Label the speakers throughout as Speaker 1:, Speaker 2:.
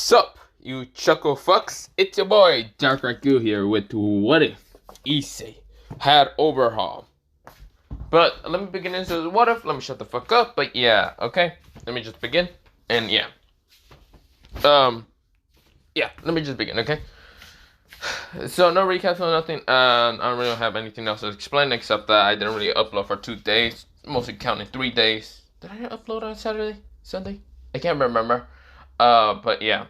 Speaker 1: Sup, you chuckle fucks? It's your boy, Dark Raku here with What If Issei had Overhaul. But let me begin into the what if. Let me shut the fuck up. But yeah, okay. Let me just begin. And yeah. Let me just begin, okay? So no recaps or nothing. I don't really have anything else to explain except that I didn't really upload for 2 days. Mostly counting 3 days. Did I upload on Saturday? Sunday? I can't remember. But yeah.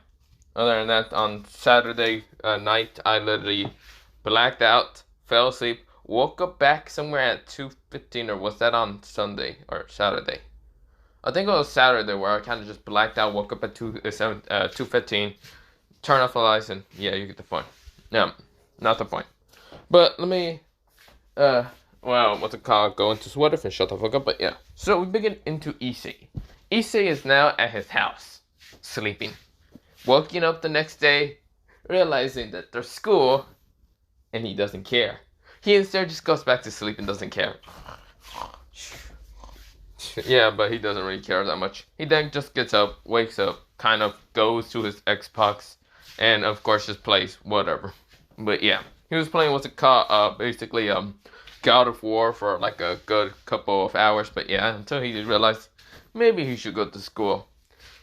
Speaker 1: Other than that, on Saturday night, I literally blacked out, fell asleep, woke up back somewhere at 2:15, or was that on Sunday or Saturday? I think it was Saturday where I kind of just blacked out, woke up at 2:15, turned off the lights, and yeah, you get the point. No, not the point. But let me, what's it called? Go into sweater and shut the fuck up. But yeah, so we begin into Issei. Issei is now at his house, sleeping. Waking up the next day, realizing that there's school, and he doesn't care. He instead just goes back to sleep and doesn't care. Yeah, but he doesn't really care that much. He then just gets up, wakes up, kind of goes to his Xbox, and of course just plays whatever. But yeah, he was playing what's it called? Basically, God of War for like a good couple of hours. But yeah, until he realized maybe he should go to school.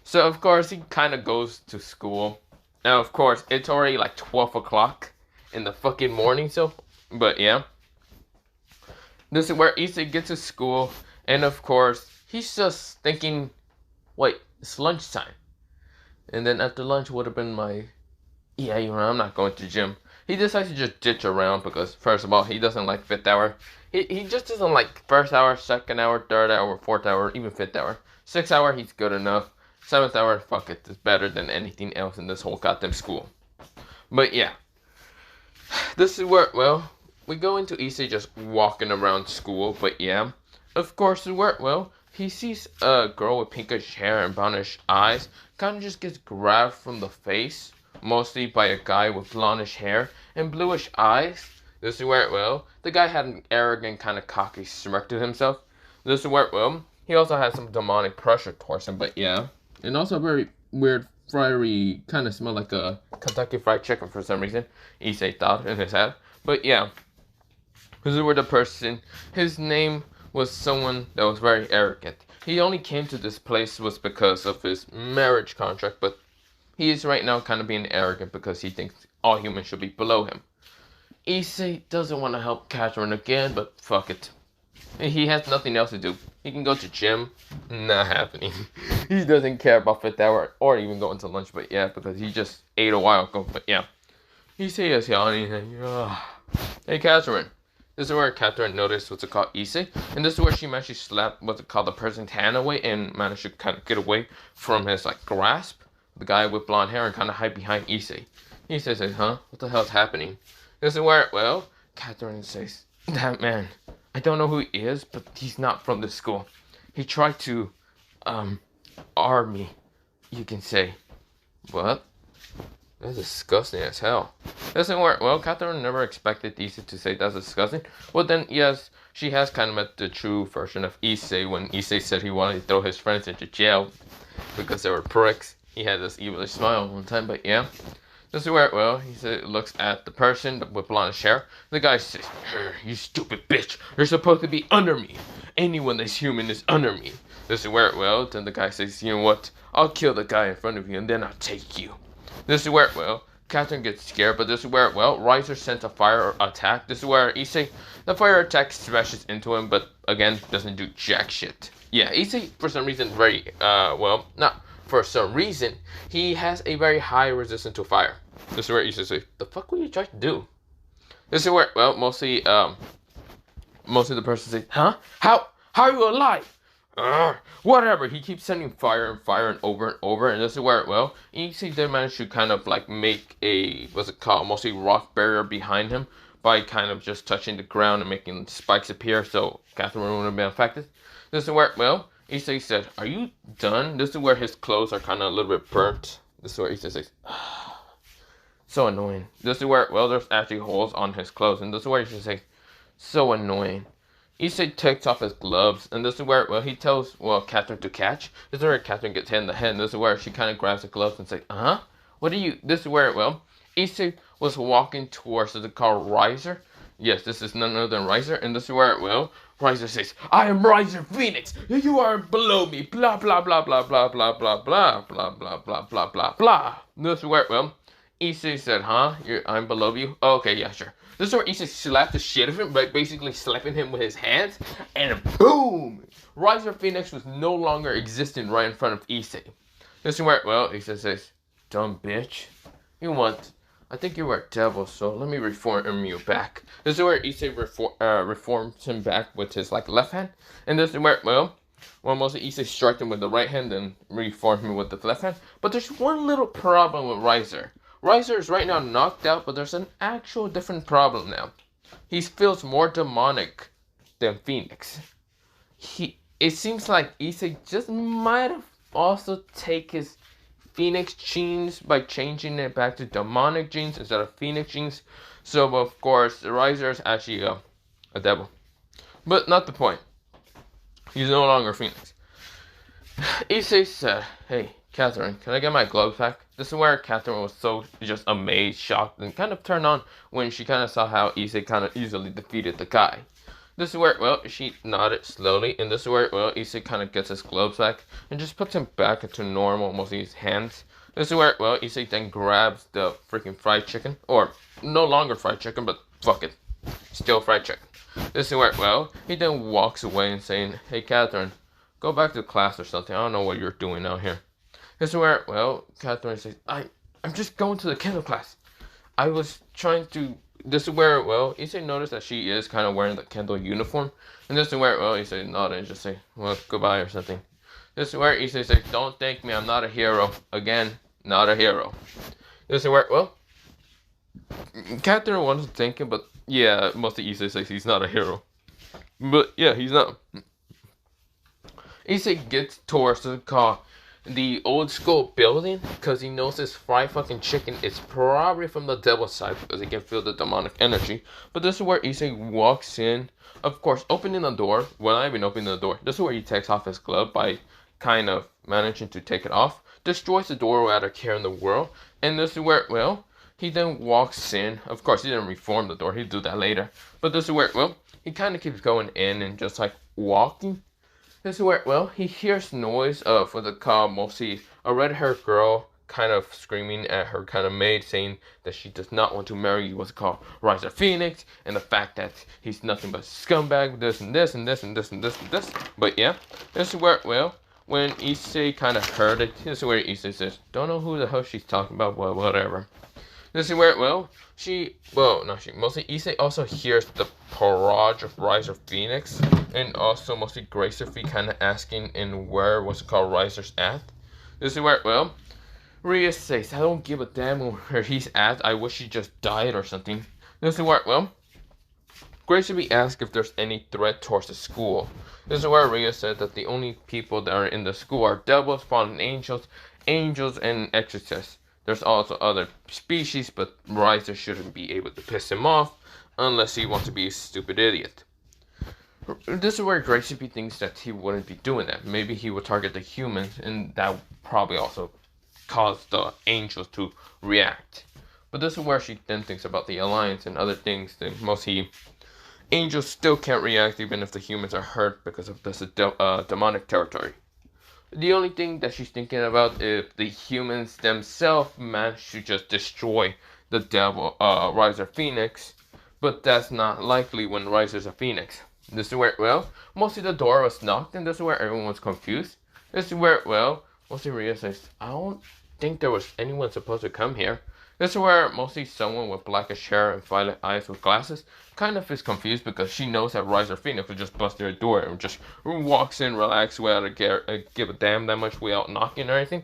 Speaker 1: So, of course, he kind of goes to school. Now, of course, it's already like 12 o'clock in the fucking morning, so... But, yeah. This is where Issei gets to school. And, of course, he's just thinking, wait, it's lunchtime. And then after lunch would have been yeah, I'm not going to gym. He decides to just ditch around because, first of all, he doesn't like 5th hour. He just doesn't like 1st hour, 2nd hour, 3rd hour, 4th hour, even 5th hour. 6th hour, he's good enough. 7th hour, fuck it, it's better than anything else in this whole goddamn school. But yeah, this is where, well, we go into Issei just walking around school, but yeah, of course, he sees a girl with pinkish hair and brownish eyes, kind of just gets grabbed from the face, mostly by a guy with blondish hair and bluish eyes. This is where, the guy had an arrogant, kind of cocky smirk to himself. This is where, he also has some demonic pressure towards him, but yeah. And also a very weird, fiery, kind of smell like a Kentucky Fried Chicken for some reason. Issei thought in his head. But yeah, this is where the person, his name was someone that was very arrogant. He only came to this place was because of his marriage contract, but he is right now kind of being arrogant because he thinks all humans should be below him. Issei doesn't want to help Catherine again, but fuck it. He has nothing else to do. He can go to gym. Not happening. He doesn't care about 5th hour or even going to lunch. But yeah, because he just ate a while ago. But yeah. Issei is yawning. Hey, Catherine. This is where Catherine noticed what's it called Issei. And this is where she managed to slap what's it called the person's hand away and managed to kind of get away from his like grasp. The guy with blonde hair and kind of hide behind Issei. Issei says, huh? What the hell's happening? This is where, Catherine says, that man. I don't know who he is, but he's not from the school. He tried to, arm me, you can say. What? That's disgusting as hell. Doesn't work. Well, Catherine never expected Issei to say that's disgusting. Well, then, yes, she has kind of met the true version of Issei when Issei said he wanted to throw his friends into jail because they were pricks. He had this evil smile one time, but yeah. This is where, he looks at the person with blonde hair. The guy says, you stupid bitch, you're supposed to be under me. Anyone that's human is under me. This is where, then the guy says, you know what, I'll kill the guy in front of you and then I'll take you. This is where, Catherine gets scared, but this is where, Riser sends a fire attack. This is where Issei, the fire attack smashes into him, but again, doesn't do jack shit. Yeah, Issei, for some reason, for some reason, he has a very high resistance to fire. This is where Issei says, the fuck were you trying to do? This is where, mostly the person says, huh? How are you alive? Whatever. He keeps sending fire and over. And this is where, Issei did manage to kind of like make a, mostly rock barrier behind him by kind of just touching the ground and making spikes appear so Catherine wouldn't have been affected. This is where, Issei said, are you done? This is where his clothes are kind of a little bit burnt. This is where Issei says, so annoying. This is where, there's actually holes on his clothes. And this is where Issei says, so annoying. Issei takes off his gloves. And this is where, he tells, Catherine to catch. This is where Catherine gets hit in the head. And this is where she kind of grabs the gloves and says, This is where, well, Issei was walking towards the car Riser. Yes, this is none other than Riser, and this is where, well, Riser says, I am Riser Phoenix, you are below me, blah, blah, blah, blah, blah, blah, blah, blah, blah, blah, blah, blah, blah, blah. This is where, well, Issei said, huh? I'm below you? Oh, okay, yeah, sure. This is where Issei slapped the shit out of him, by basically slapping him with his hands, and boom! Riser Phoenix was no longer existing right in front of Issei. This is where, well, Issei says, dumb bitch. I think you were a devil, so let me reform you back. This is where Issei reforms him back with his, like, left hand. And this is where, well, mostly Issei strike him with the right hand and reform him with the left hand. But there's one little problem with Riser. Riser is right now knocked out, but there's an actual different problem now. He feels more demonic than Phoenix. It seems like Issei just might have also take his Phoenix genes by changing it back to demonic genes instead of Phoenix genes. So, of course, the Riser is actually a devil. But not the point. He's no longer Phoenix. Issei said, hey, Catherine, can I get my gloves back? This is where Catherine was so just amazed, shocked, and kind of turned on when she kind of saw how Issei kind of easily defeated the guy. This is where, well, she nodded slowly, and this is where, well, Issei kind of gets his gloves back and just puts him back into normal, mostly his hands. This is where, well, Issei then grabs the freaking fried chicken, or no longer fried chicken, but fuck it, still fried chicken. This is where, well, he then walks away and saying, hey, Catherine, go back to class or something. I don't know what you're doing out here. This is where, well, Catherine says, I'm just going to the kendo class. I was trying to... This is where, well, Issei noticed that she is kind of wearing the kendo uniform. And this is where, well, Issei nodded and just say, well, goodbye or something. This is where Issei says, don't thank me, I'm not a hero. Again, not a hero. This is where, well, Catherine wasn't thinking, but yeah, mostly Issei says he's not a hero. But yeah, he's not. Issei gets towards the old school building because he knows this fried fucking chicken is probably from the devil's side because he can feel the demonic energy. But this is where Issei walks in, of course, opening the door. Well, not even opening the door. This is where he takes off his glove by kind of managing to take it off. Destroys the door without a care in the world. And this is where, well, he then walks in. Of course, he didn't reform the door. He'll do that later. But this is where, well, he kind of keeps going in and just like walking. This is where, well, he hears noise for the car, mostly a red-haired girl kind of screaming at her kind of maid, saying that she does not want to marry what's called Riser Phoenix, and the fact that he's nothing but a scumbag, this and this and this and this and this and this. But yeah, this is where, well, when Issei kind of heard it, this is where Issei says, don't know who the hell she's talking about, well, whatever. This is where, well, mostly Issei also hears the barrage of Riser Phoenix, and also mostly Gracefi kind of asking in where what's called Riser's at. This is where, well, Rias says, I don't give a damn where he's at, I wish he just died or something. This is where, well, Gracefi asks if there's any threat towards the school. This is where Rias said that the only people that are in the school are devils, fallen angels, and exorcists. There's also other species, but Riser shouldn't be able to piss him off unless he wants to be a stupid idiot. This is where Gracefi thinks that he wouldn't be doing that. Maybe he would target the humans, and that would probably also cause the angels to react. But this is where she then thinks about the alliance and other things that mostly angels still can't react even if the humans are hurt because of this demonic territory. The only thing that she's thinking about is if the humans themselves manage to just destroy the devil, Riser Phoenix, but that's not likely when Riser's a Phoenix. This is where, well, mostly the door was knocked, and this is where everyone was confused. This is where, well, mostly Ria says, I don't think there was anyone supposed to come here. This is where mostly someone with blackish hair and violet eyes with glasses kind of is confused because she knows that Riser Phoenix would just bust their door and just walks in, relax, without give a damn that much without knocking or anything.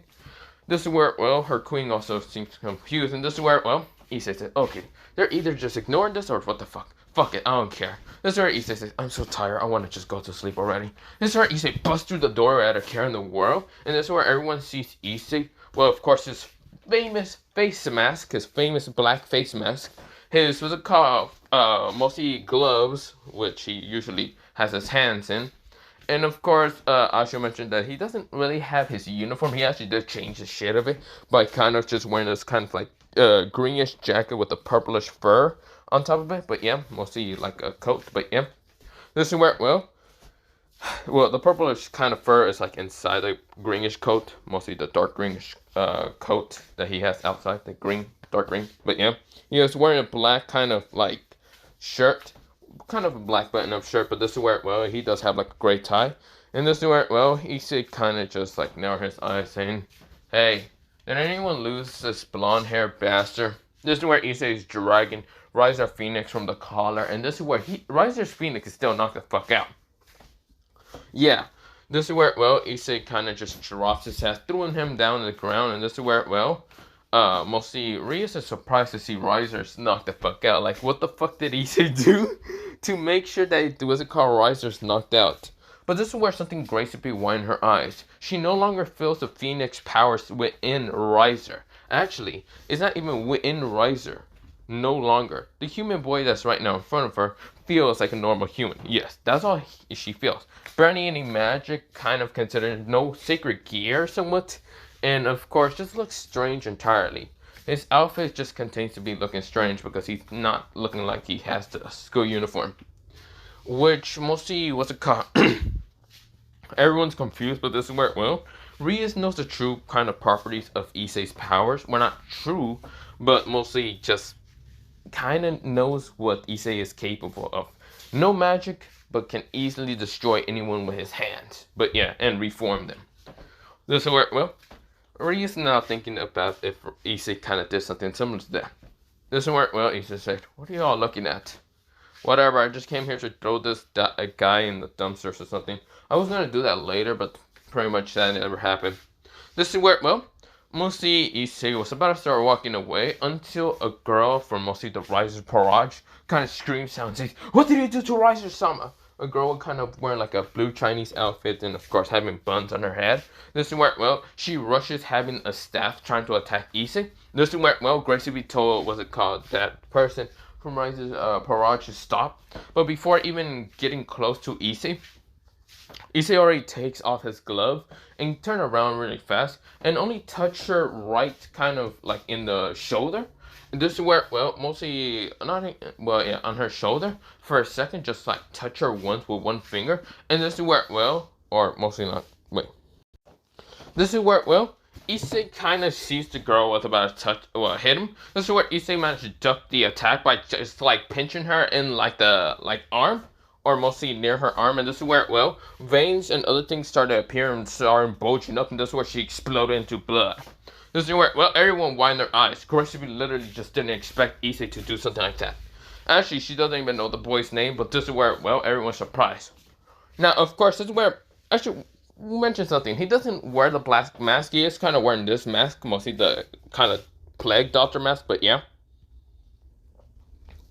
Speaker 1: This is where, well, her queen also seems confused, and this is where, well, Issei says, okay, they're either just ignoring this or what the fuck. Fuck it, I don't care. This is where Issei says, I'm so tired, I want to just go to sleep already. This is where Issei busts through the door without a care in the world, and this is where everyone sees Issei. Well, of course, his famous face mask, his famous black face mask. His was called mostly gloves, which he usually has his hands in, And of course, I should mention that he doesn't really have his uniform. He actually did change the shade of it by kind of just wearing this kind of like greenish jacket with a purplish fur on top of it. But yeah, mostly like a coat. But yeah, this is where well, the purplish kind of fur is like inside the greenish coat, mostly the dark greenish coat that he has outside, the green, dark green. But yeah, he was wearing a black kind of like shirt, kind of a black button-up shirt. But this is where he does have like a gray tie, and this is where Issei kind of just like narrowed his eyes, saying, "Hey, did anyone lose this blonde-haired bastard?" This is where Issei is dragging Riser Phoenix from the collar, and this is where Riser Phoenix is still knocked the fuck out. Yeah, this is where, Issei kind of just drops his ass, throwing him down to the ground, and this is where, mostly Rias is surprised to see Risers knocked the fuck out. Like, what the fuck did Issei do to make sure that Risers knocked out? But this is where something grates behind her eyes. She no longer feels the Phoenix powers within Riser. Actually, it's not even within Riser. No longer. The human boy that's right now in front of her feels like a normal human. Yes, that's all she feels. Barely any magic, kind of considered no sacred gear somewhat, and of course just looks strange entirely. His outfit just continues to be looking strange because he's not looking like he has the school uniform. Which mostly was a everyone's confused, but this is where, Rias knows the true kind of properties of Issei's powers. Well, not true, but mostly just kind of knows what Issei is capable of. No magic, but can easily destroy anyone with his hands. But yeah, and reform them. This is where, Rias now thinking about if Issei kind of did something similar to that. This is where, Issei said, "What are y'all looking at?" "Whatever, I just came here to throw this guy in the dumpsters or something. I was gonna do that later, but pretty much that never happened." This is where, mostly Issei was about to start walking away until a girl from mostly the Riser Parage kind of screams out and says, "What did you do to Riser-sama?" A girl kind of wearing like a blue Chinese outfit and of course having buns on her head. This is where, she rushes having a staff trying to attack Issei. This is where, Gracie be told, that person from Rise's Parage to stop. But before even getting close to Issei already takes off his glove and turn around really fast and only touch her right kind of like in the shoulder. And this is where, mostly not, on her shoulder for a second, just like touch her once with one finger. And this is where, or mostly not, this is where, Issei kind of sees the girl was about to hit him. This is where Issei managed to duck the attack by just like pinching her in like the arm, or mostly near her arm. And this is where, veins and other things started appearing and started bulging up, and this is where she exploded into blood. This is where, everyone widened their eyes. Gracie literally just didn't expect Issei to do something like that. Actually, she doesn't even know the boy's name, but this is where, everyone's surprised. Now, of course, this is where, actually, mention something. He doesn't wear the black mask. He is kind of wearing this mask, mostly the kind of plague doctor mask, but yeah.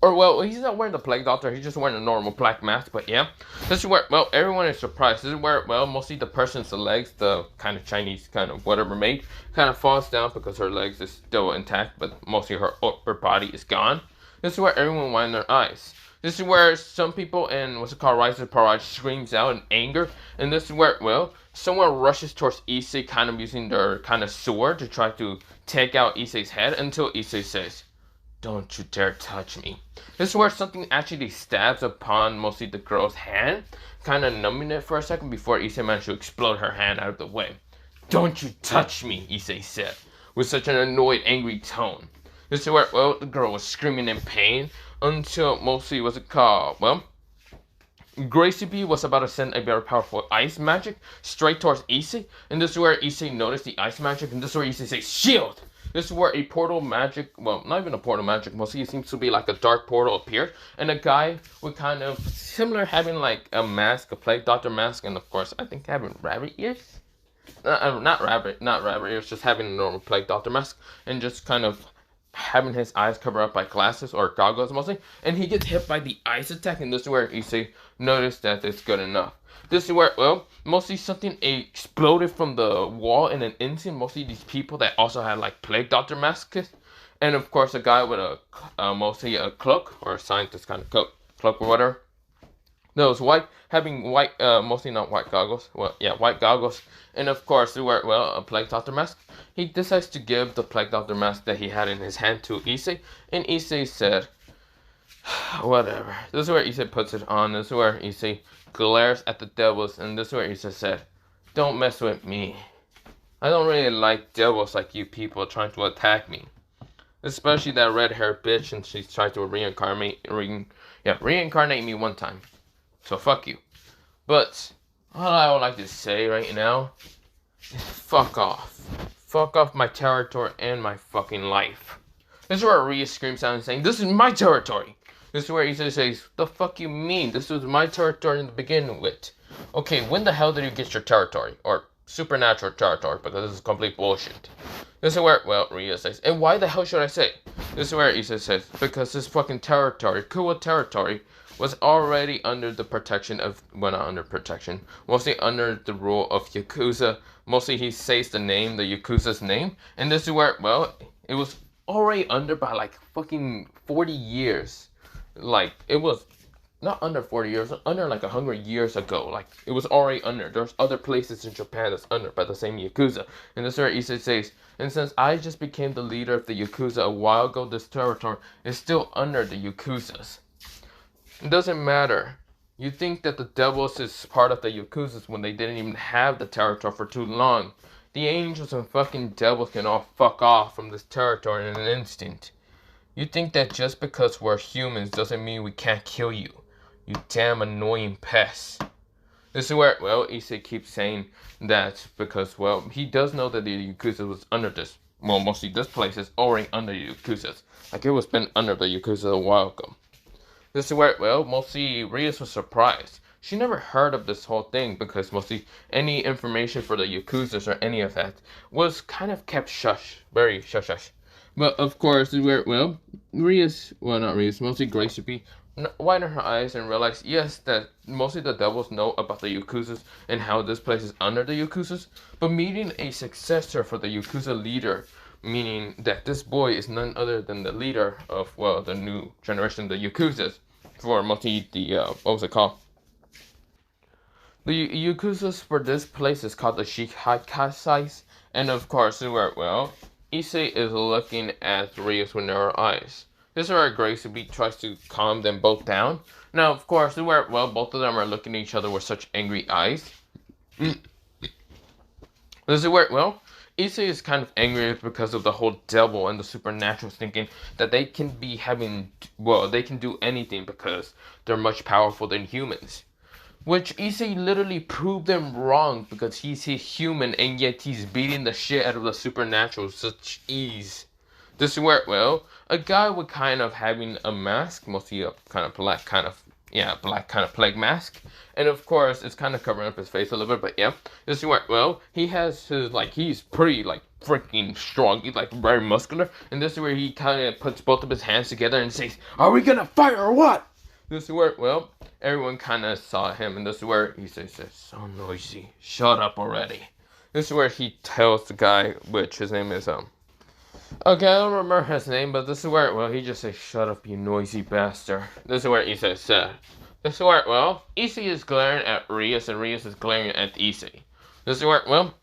Speaker 1: Or, he's not wearing the plague doctor. He's just wearing a normal black mask, but yeah. This is where, everyone is surprised. This is where, mostly the person's legs, the kind of Chinese kind of whatever made, kind of falls down because her legs is still intact, but mostly her upper body is gone. This is where everyone widened their eyes. This is where some people in Riser Parage screams out in anger, and this is where, someone rushes towards Issei, kind of using their kind of sword to try to take out Issei's head until Issei says, "Don't you dare touch me." This is where something actually stabs upon mostly the girl's hand, kind of numbing it for a second before Issei managed to explode her hand out of the way. "Don't you touch me," Issei said, with such an annoyed, angry tone. This is where, the girl was screaming in pain until mostly Gracie B was about to send a very powerful ice magic straight towards Issei, and this is where Issei noticed the ice magic, and this is where Issei says, "Shield!" This is where a portal magic, not even a portal magic, mostly it seems to be like a dark portal appeared, and a guy with kind of similar having like a mask, a plague doctor mask, and of course I think having rabbit ears, not rabbit ears, just having a normal plague doctor mask, and just kind of having his eyes covered up by glasses or goggles mostly, and he gets hit by the ice attack, and this is where Issei noticed that it's good enough. This is where, mostly something exploded from the wall in an instant, mostly these people that also had like plague doctor masks, and of course a guy with a, mostly a cloak, or a scientist kind of cloak or whatever. those white, having white, mostly not white goggles. Well, yeah, white goggles, and of course, he wear a plague doctor mask. He decides to give the plague doctor mask that he had in his hand to Issei, and Issei said, "Whatever." This is where Issei puts it on. This is where Issei glares at the devils, and this is where Issei said, "Don't mess with me. I don't really like devils like you people trying to attack me." Especially that red-haired bitch, and she's tried to reincarnate me one time. So fuck you. But all I would like to say right now is fuck off. Fuck off my territory and my fucking life. This is where Rias screams out and saying, "This is my territory." This is where Issei says, "The fuck you mean? This was my territory in the beginning with." Okay, when the hell did you get your territory? Or supernatural territory, because this is complete bullshit. This is where, well, Rias says, "And why the hell should I say?" This is where Issei says, "Because this fucking territory, Kuwa territory, was already under the protection of, well, not under protection, mostly under the rule of Yakuza." Mostly he says the name, the Yakuza's name, and this is where, well, it was already under by like fucking 40 years. Like, it was not under 40 years, under like 100 years ago. Like, it was already under. There's other places in Japan that's under by the same Yakuza. And this is where Issei says, "And since I just became the leader of the Yakuza a while ago, this territory is still under the Yakuzas." It doesn't matter. You think that the devils is part of the Yakuzas when they didn't even have the territory for too long. The angels and fucking devils can all fuck off from this territory in an instant. You think that just because we're humans doesn't mean we can't kill you. You damn annoying pests. This is where, well, Issei keeps saying that because, well, he does know that the Yakuza was under this. Well, mostly this place is already under the Yakuzas. Like, it was been under the Yakuza a while ago. This is where, well, mostly Rias was surprised. She never heard of this whole thing because mostly any information for the Yakuzas or any of that was kind of kept shush. Very shush. But of course, this is where, well, Rias, well, not Rias, mostly Grace would be widen her eyes and realize, yes, that mostly the devils know about the Yakuzas and how this place is under the Yakuzas, but meeting a successor for the Yakuza leader, meaning that this boy is none other than the leader of, well, the new generation, the Yakuzas, for mostly the, what was it called? The Yakuzas for this place is called the Shikhaikasais, and of course, where, well, Issei is looking at Rias with narrow eyes. This is where Grace tries to calm them both down. Now, of course, where, well, both of them are looking at each other with such angry eyes. This is where, well, Issei is kind of angry because of the whole devil and the supernatural, thinking that they can be having, well, they can do anything because they're much powerful than humans. Which Issei literally proved them wrong because he's a human and yet he's beating the shit out of the supernatural with such ease. This is where, well, a guy with kind of having a mask, mostly a kind of black kind of plague mask. And of course, it's kind of covering up his face a little bit, but yeah. This is where, well, he has his, like, he's pretty, like, freaking strong. He's, like, very muscular. And this is where he kind of puts both of his hands together and says, "Are we gonna fight or what?" This is where, well, everyone kind of saw him. And this is where he says, "So noisy. Shut up already." This is where he tells the guy, which his name is, okay, I don't remember his name, but this is where, well, he just says, "Shut up, you noisy bastard." This is where Issei said. This is where, well, Issei is glaring at Rias, and Rias is glaring at Issei. This is where, well,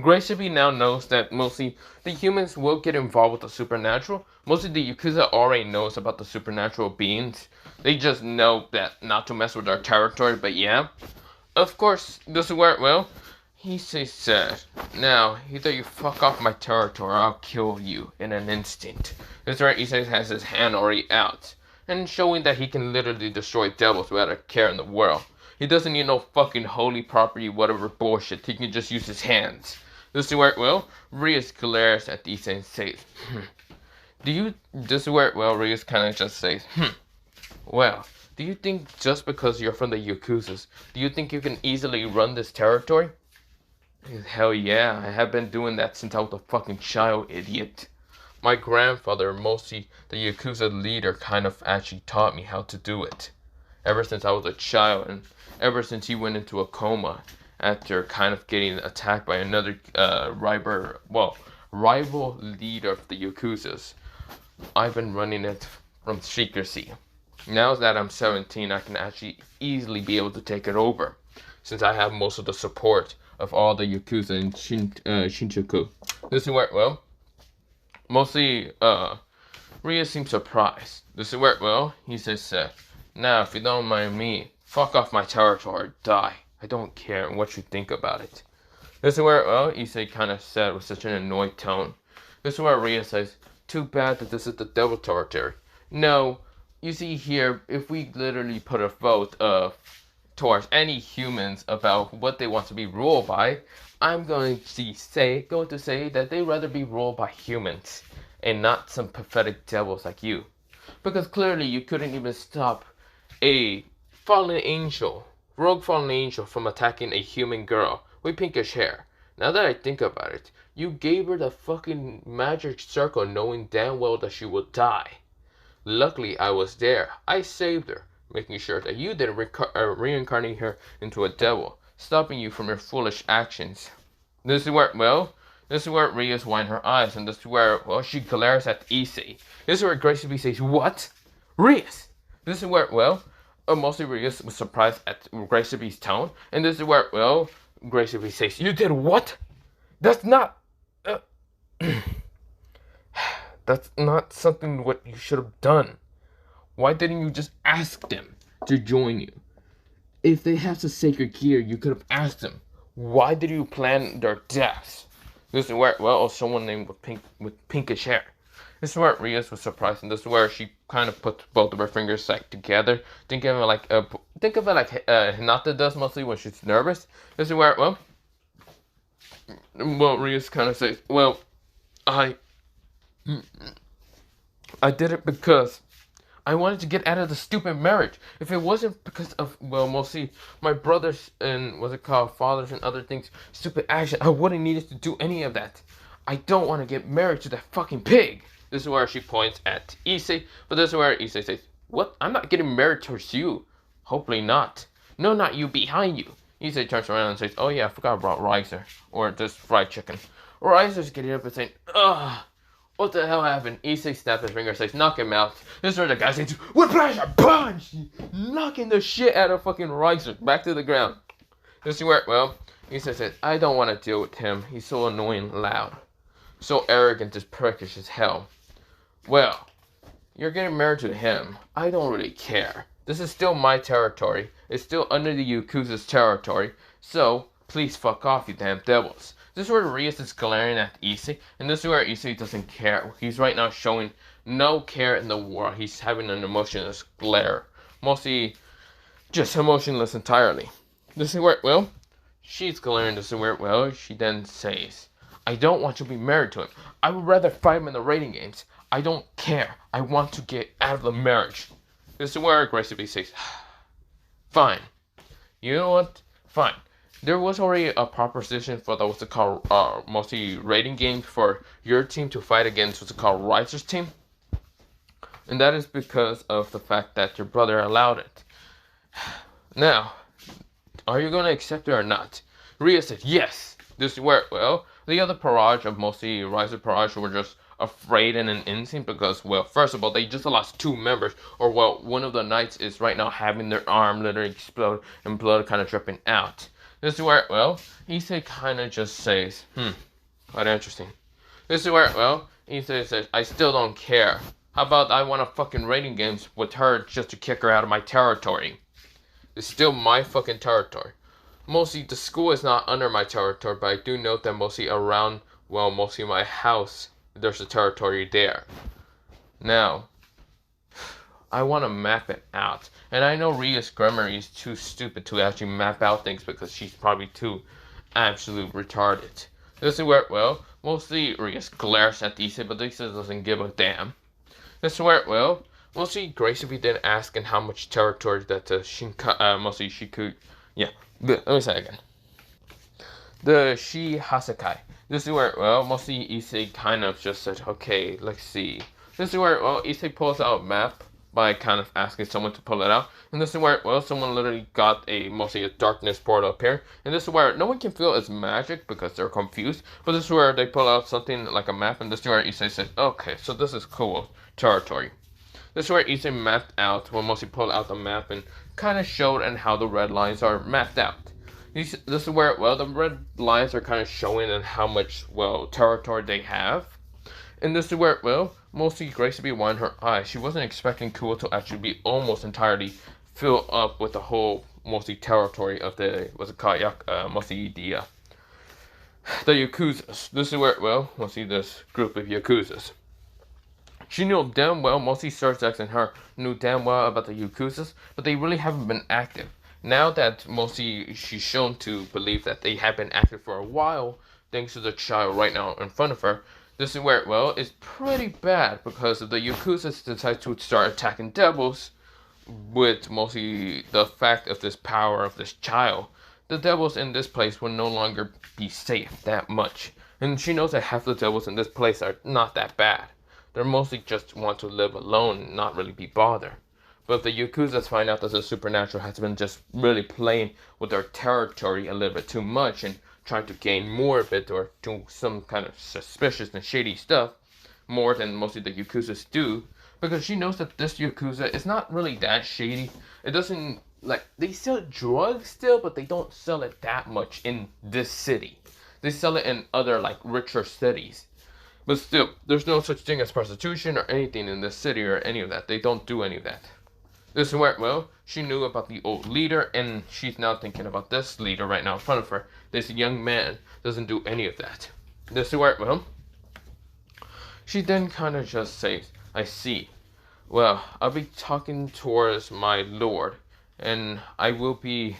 Speaker 1: Gracie now knows that mostly the humans will get involved with the supernatural. Mostly the Yakuza already knows about the supernatural beings. They just know that not to mess with our territory, but yeah. Of course, this is where, well, Issei said, "Now, either you fuck off my territory or I'll kill you in an instant." This is where Issei has his hand already out, and showing that he can literally destroy devils without a care in the world. He doesn't need no fucking holy property, whatever bullshit. He can just use his hands. This is where, well, Rias glares at Issei and says, this is where, well, Rias kind of just says, "Well, do you think just because you're from the Yakuzas, do you think you can easily run this territory?" "Hell yeah, I have been doing that since I was a fucking child, idiot. My grandfather, mostly the Yakuza leader, kind of actually taught me how to do it. Ever since I was a child, and ever since he went into a coma after kind of getting attacked by another rival leader of the Yakuzas, I've been running it from secrecy. Now that I'm 17, I can actually easily be able to take it over, since I have most of the support of all the Yakuza in Shinjuku. This is where, well, mostly, Rhea seems surprised. This is where, well, he says, now, if you don't mind me, fuck off my territory, die. I don't care what you think about it. This is where, well, Issei kind of said with such an annoyed tone. This is where Rhea says, too bad that this is the devil territory. No, you see here, if we literally put a vote towards any humans about what they want to be ruled by, I'm going to say that they'd rather be ruled by humans and not some pathetic devils like you. Because clearly you couldn't even stop a fallen angel, rogue fallen angel, from attacking a human girl with pinkish hair. Now that I think about it, you gave her the fucking magic circle knowing damn well that she would die. Luckily, I was there. I saved her, making sure that you didn't reincarnate her into a devil, stopping you from your foolish actions. This is where Rias winds her eyes, and this is where, well, she glares at Issei. This is where Gracie B says, what? Rias! This is where, well, mostly Rias was surprised at Gracie B's tone, and this is where, well, Gracie B says, you did what? That's not, that's not something what you should have done. Why didn't you just ask them to join you? If they have the sacred gear, you could have asked them. Why did you plan their deaths? This is where, well, someone named with pinkish hair. This is where Rias was surprised, and this is where she kind of put both of her fingers like together. Think of it like Hinata does mostly when she's nervous. This is where, well, Rias kind of says, well, I did it because I wanted to get out of the stupid marriage. If it wasn't because of, well, mostly my brothers and, what's it called, fathers and other things, stupid action, I wouldn't needed to do any of that. I don't want to get married to that fucking pig. This is where she points at Issei, but this is where Issei says, what? I'm not getting married towards you. Hopefully not. No, not you, behind you. Issei turns around and says, oh yeah, I forgot about Riser, or just fried chicken. Riser's getting up and saying, ugh. What the hell happened? Issei snaps his finger and says, knock him out. This is where the guy says, with pleasure, punch! Knocking the shit out of fucking Riser back to the ground. This is where, well, Issei says, I don't want to deal with him. He's so annoying loud. So arrogant, and prickish as hell. Well, you're getting married to him. I don't really care. This is still my territory. It's still under the Yakuza's territory. So, please fuck off, you damn devils. This is where Rias is glaring at Issei, and this is where Issei doesn't care. He's right now showing no care in the world. He's having an emotionless glare. Mostly just emotionless entirely. This is where, well, she's glaring. This is where, well, she then says, I don't want to be married to him. I would rather fight him in the rating games. I don't care. I want to get out of the marriage. This is where Gracie B says, fine. You know what? Fine. There was already a proposition for the, what's it called, mostly rating games for your team to fight against what's it called, Riser's team. And that is because of the fact that your brother allowed it. Now, are you going to accept it or not? Rhea said, yes. This is where, well, the other Parage of mostly Riser Parage were just afraid and an instinct because, well, first of all, they just lost 2 members. Or, well, one of the knights is right now having their arm literally explode and blood kind of dripping out. This is where, well, Issei kind of just says, quite interesting. This is where, well, Issei says, I still don't care. How about I want to fucking rating games with her just to kick her out of my territory? It's still my fucking territory. Mostly, the school is not under my territory, but I do note that mostly around, well, mostly my house, there's a territory there. Now, I want to map it out. And I know Rias Gremory is too stupid to actually map out things because she's probably too absolute retarded. This is where, well, mostly Rias glares at Issei, but Issei doesn't give a damn. This is where, well, mostly Gracie did ask and how much territory that mostly she could, yeah, let me say it again. The Shi Hasakai. This is where, well, mostly Issei kind of just said, okay, let's see. This is where, well, Issei pulls out a map by kind of asking someone to pull it out. And this is where, well, someone literally got mostly a darkness portal up here. And this is where no one can feel it's magic because they're confused. But this is where they pull out something like a map. And this is where Issei said, okay, so this is cool territory. This is where Issei mapped out, well, mostly pulled out the map and kind of showed and how the red lines are mapped out. This is where, well, the red lines are kind of showing and how much, well, territory they have. And this is where, well, mostly Grace to be won her eyes. She wasn't expecting Kuo to actually be almost entirely filled up with the whole, mostly territory of the, what's it called, mostly the Yakuzas. This is where, well, mostly this group of Yakuzas. She knew damn well, mostly Surgex and her knew damn well about the Yakuzas, but they really haven't been active. Now that mostly she's shown to believe that they have been active for a while, thanks to the child right now in front of her, this is where, well, it's pretty bad because if the Yakuzas decide to start attacking devils, with mostly the fact of this power of this child, the devils in this place will no longer be safe that much. And she knows that half the devils in this place are not that bad. They're mostly just want to live alone and not really be bothered. But if the Yakuzas find out that the supernatural has been just really playing with their territory a little bit too much and trying to gain more of it or do some kind of suspicious and shady stuff, more than mostly the Yakuzas do, because she knows that this Yakuza is not really that shady. It doesn't, like, they sell drugs still, but they don't sell it that much in this city. They sell it in other, like, richer cities. But still, there's no such thing as prostitution or anything in this city or any of that. They don't do any of that. This is where, well, she knew about the old leader, and she's now thinking about this leader right now in front of her. This young man doesn't do any of that. This is where, well, she then kind of just says, I see. Well, I'll be talking towards my lord, and I will be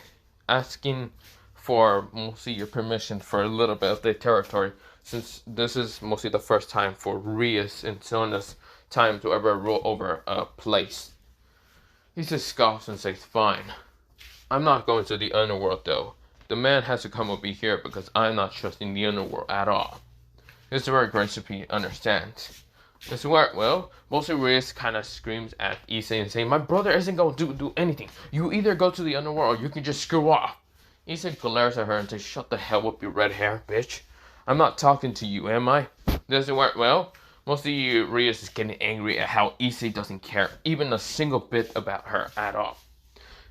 Speaker 1: asking for mostly your permission for a little bit of the territory, since this is mostly the first time for Rias and Sona's time to ever rule over a place. He just scoffs and says, fine. I'm not going to the underworld though. The man has to come over here because I'm not trusting the underworld at all. This is where Gremory understands. This is where, well, mostly Rias kind of screams at Issei and saying, my brother isn't going to do anything. You either go to the underworld or you can just screw off. Issei glares at her and says, shut the hell up, you red hair, bitch. I'm not talking to you, am I? This is where, well, mostly Rias is getting angry at how Issei doesn't care even a single bit about her at all.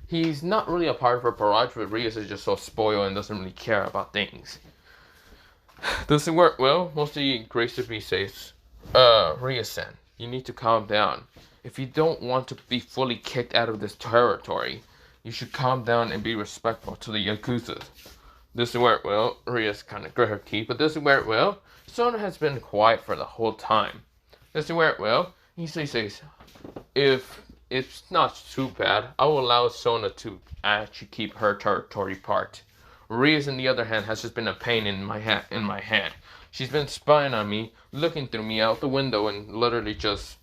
Speaker 1: He's not really a part of her barrage, but Rias is just so spoiled and doesn't really care about things. This is where, well, mostly Gremory says, Rias-san, you need to calm down. If you don't want to be fully kicked out of this territory, you should calm down and be respectful to the Yakuza. This is where, well, Rias kind of grit her teeth, but this is where, well, Sona has been quiet for the whole time. This is where, well, Issei says, if it's not too bad, I will allow Sona to actually keep her territory part. Rias, on the other hand, has just been a pain in my hand. She's been spying on me, looking through me out the window, and literally just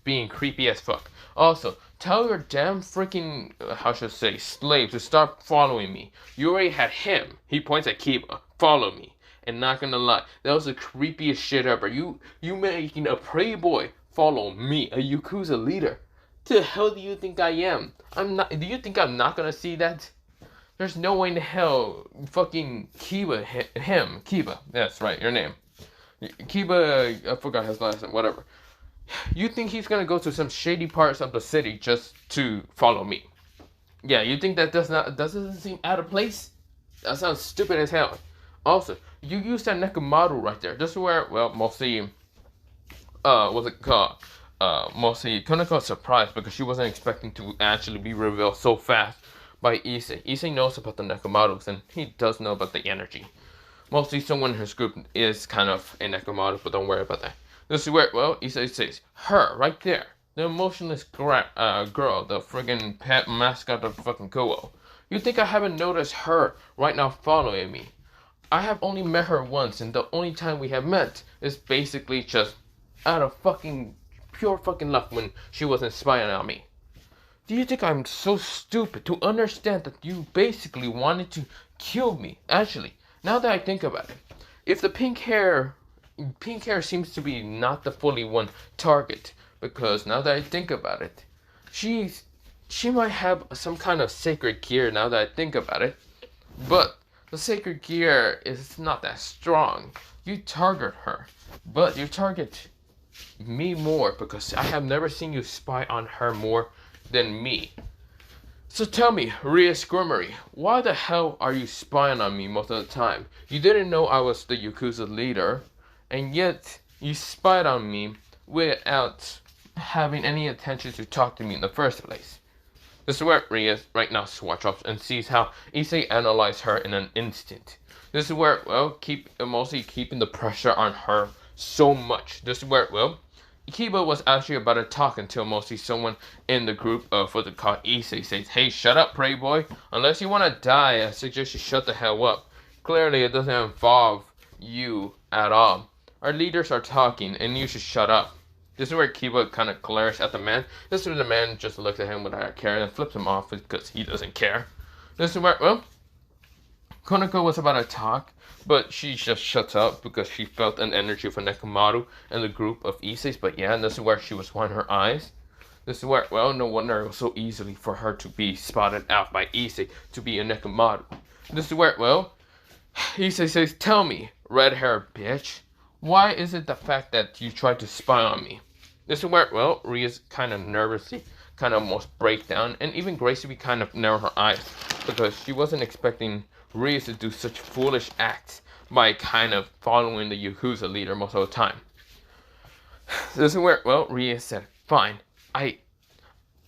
Speaker 1: being creepy as fuck. Also, tell your damn freaking, how should I say, slave to stop following me. You already had him. He points at Kiba. Follow me. And not gonna lie, that was the creepiest shit ever. You making a playboy follow me, a Yakuza leader. The hell do you think I am? Do you think I'm not gonna see that? There's no way in hell fucking Kiba, that's right, your name. Kiba, I forgot his last name, whatever. You think he's gonna go to some shady parts of the city just to follow me? Yeah, you think that doesn't seem out of place? That sounds stupid as hell. Also, you used that Nekomaru right there. This is where, well, mostly, what's it called? Mostly Koneko surprised because she wasn't expecting to actually be revealed so fast by Issei. Issei knows about the Nekomarus and he does know about the energy. Mostly someone in his group is kind of a Nekomaru, but don't worry about that. This is where, well, Issei says, her, right there. The emotionless girl, the friggin' pet mascot of fucking Kuo. You think I haven't noticed her right now following me? I have only met her once, and the only time we have met is basically just out of fucking pure fucking luck when she wasn't spying on me. Do you think I'm so stupid to understand that you basically wanted to kill me? Actually, now that I think about it, if the pink hair seems to be not the fully one target, because now that I think about it, she might have some kind of sacred gear now that I think about it, but the sacred gear is not that strong. You target her, but you target me more because I have never seen you spy on her more than me. So tell me, Rias Gremory, why the hell are you spying on me most of the time? You didn't know I was the Yakuza leader, and yet you spied on me without having any intention to talk to me in the first place. This is where Rias right now swatch up and sees how Issei analyzed her in an instant. This is where, well, mostly keeping the pressure on her so much. This is where, well, Kiba was actually about to talk until mostly someone in the group for the call Issei says, "Hey, shut up, prey boy. Unless you want to die, I suggest you shut the hell up. Clearly, it doesn't involve you at all. Our leaders are talking, and you should shut up." This is where Kiba kind of glares at the man. This is where the man just looks at him without care and flips him off because he doesn't care. This is where, well, Konako was about to talk, but she just shuts up because she felt an energy of a Nekomaru and the group of Isseis. But yeah, and this is where she was winding her eyes. This is where, well, no wonder it was so easily for her to be spotted out by Issei to be a Nekomaru. This is where, well, Issei says, "Tell me, red hair bitch, why is it the fact that you tried to spy on me?" This is where, well, Ria's kind of nervously, kind of almost break down, and even Gracie kind of narrow her eyes because she wasn't expecting Rias to do such foolish acts by kind of following the Yakuza leader most of the time. This is where, well, Rias said, "Fine,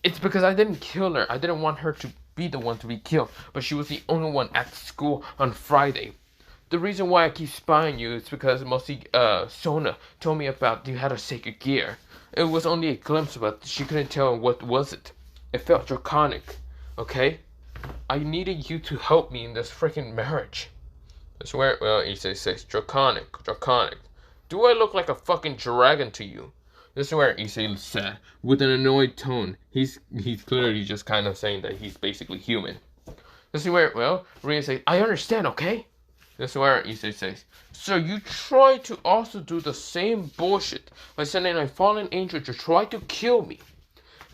Speaker 1: it's because I didn't kill her. I didn't want her to be the one to be killed, but she was the only one at school on Friday. The reason why I keep spying you is because mostly Sona told me about you had a sacred gear. It was only a glimpse, but she couldn't tell what was it. It felt draconic, okay? I needed you to help me in this freaking marriage." That's where, well, Issei says, draconic. Do I look like a fucking dragon to you?" This is where Issei said, with an annoyed tone. He's clearly just kind of saying that he's basically human. This is where, well, Ria says, "I understand, okay?" This is where Issei says, "So you try to also do the same bullshit by sending a fallen angel to try to kill me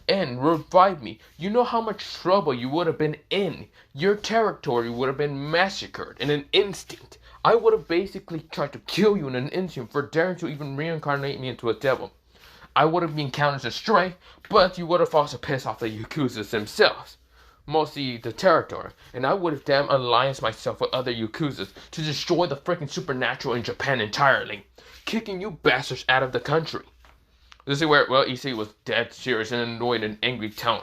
Speaker 1: and revive me. You know how much trouble you would have been in. Your territory would have been massacred in an instant. I would have basically tried to kill you in an instant for daring to even reincarnate me into a devil. I would have been counted as stray, but you would have also pissed off the Yakuzas themselves, mostly the territory, and I would have damn allianced myself with other Yakuzas to destroy the freaking supernatural in Japan entirely, kicking you bastards out of the country." This is where, well, Issei was dead serious and annoyed in an angry tone.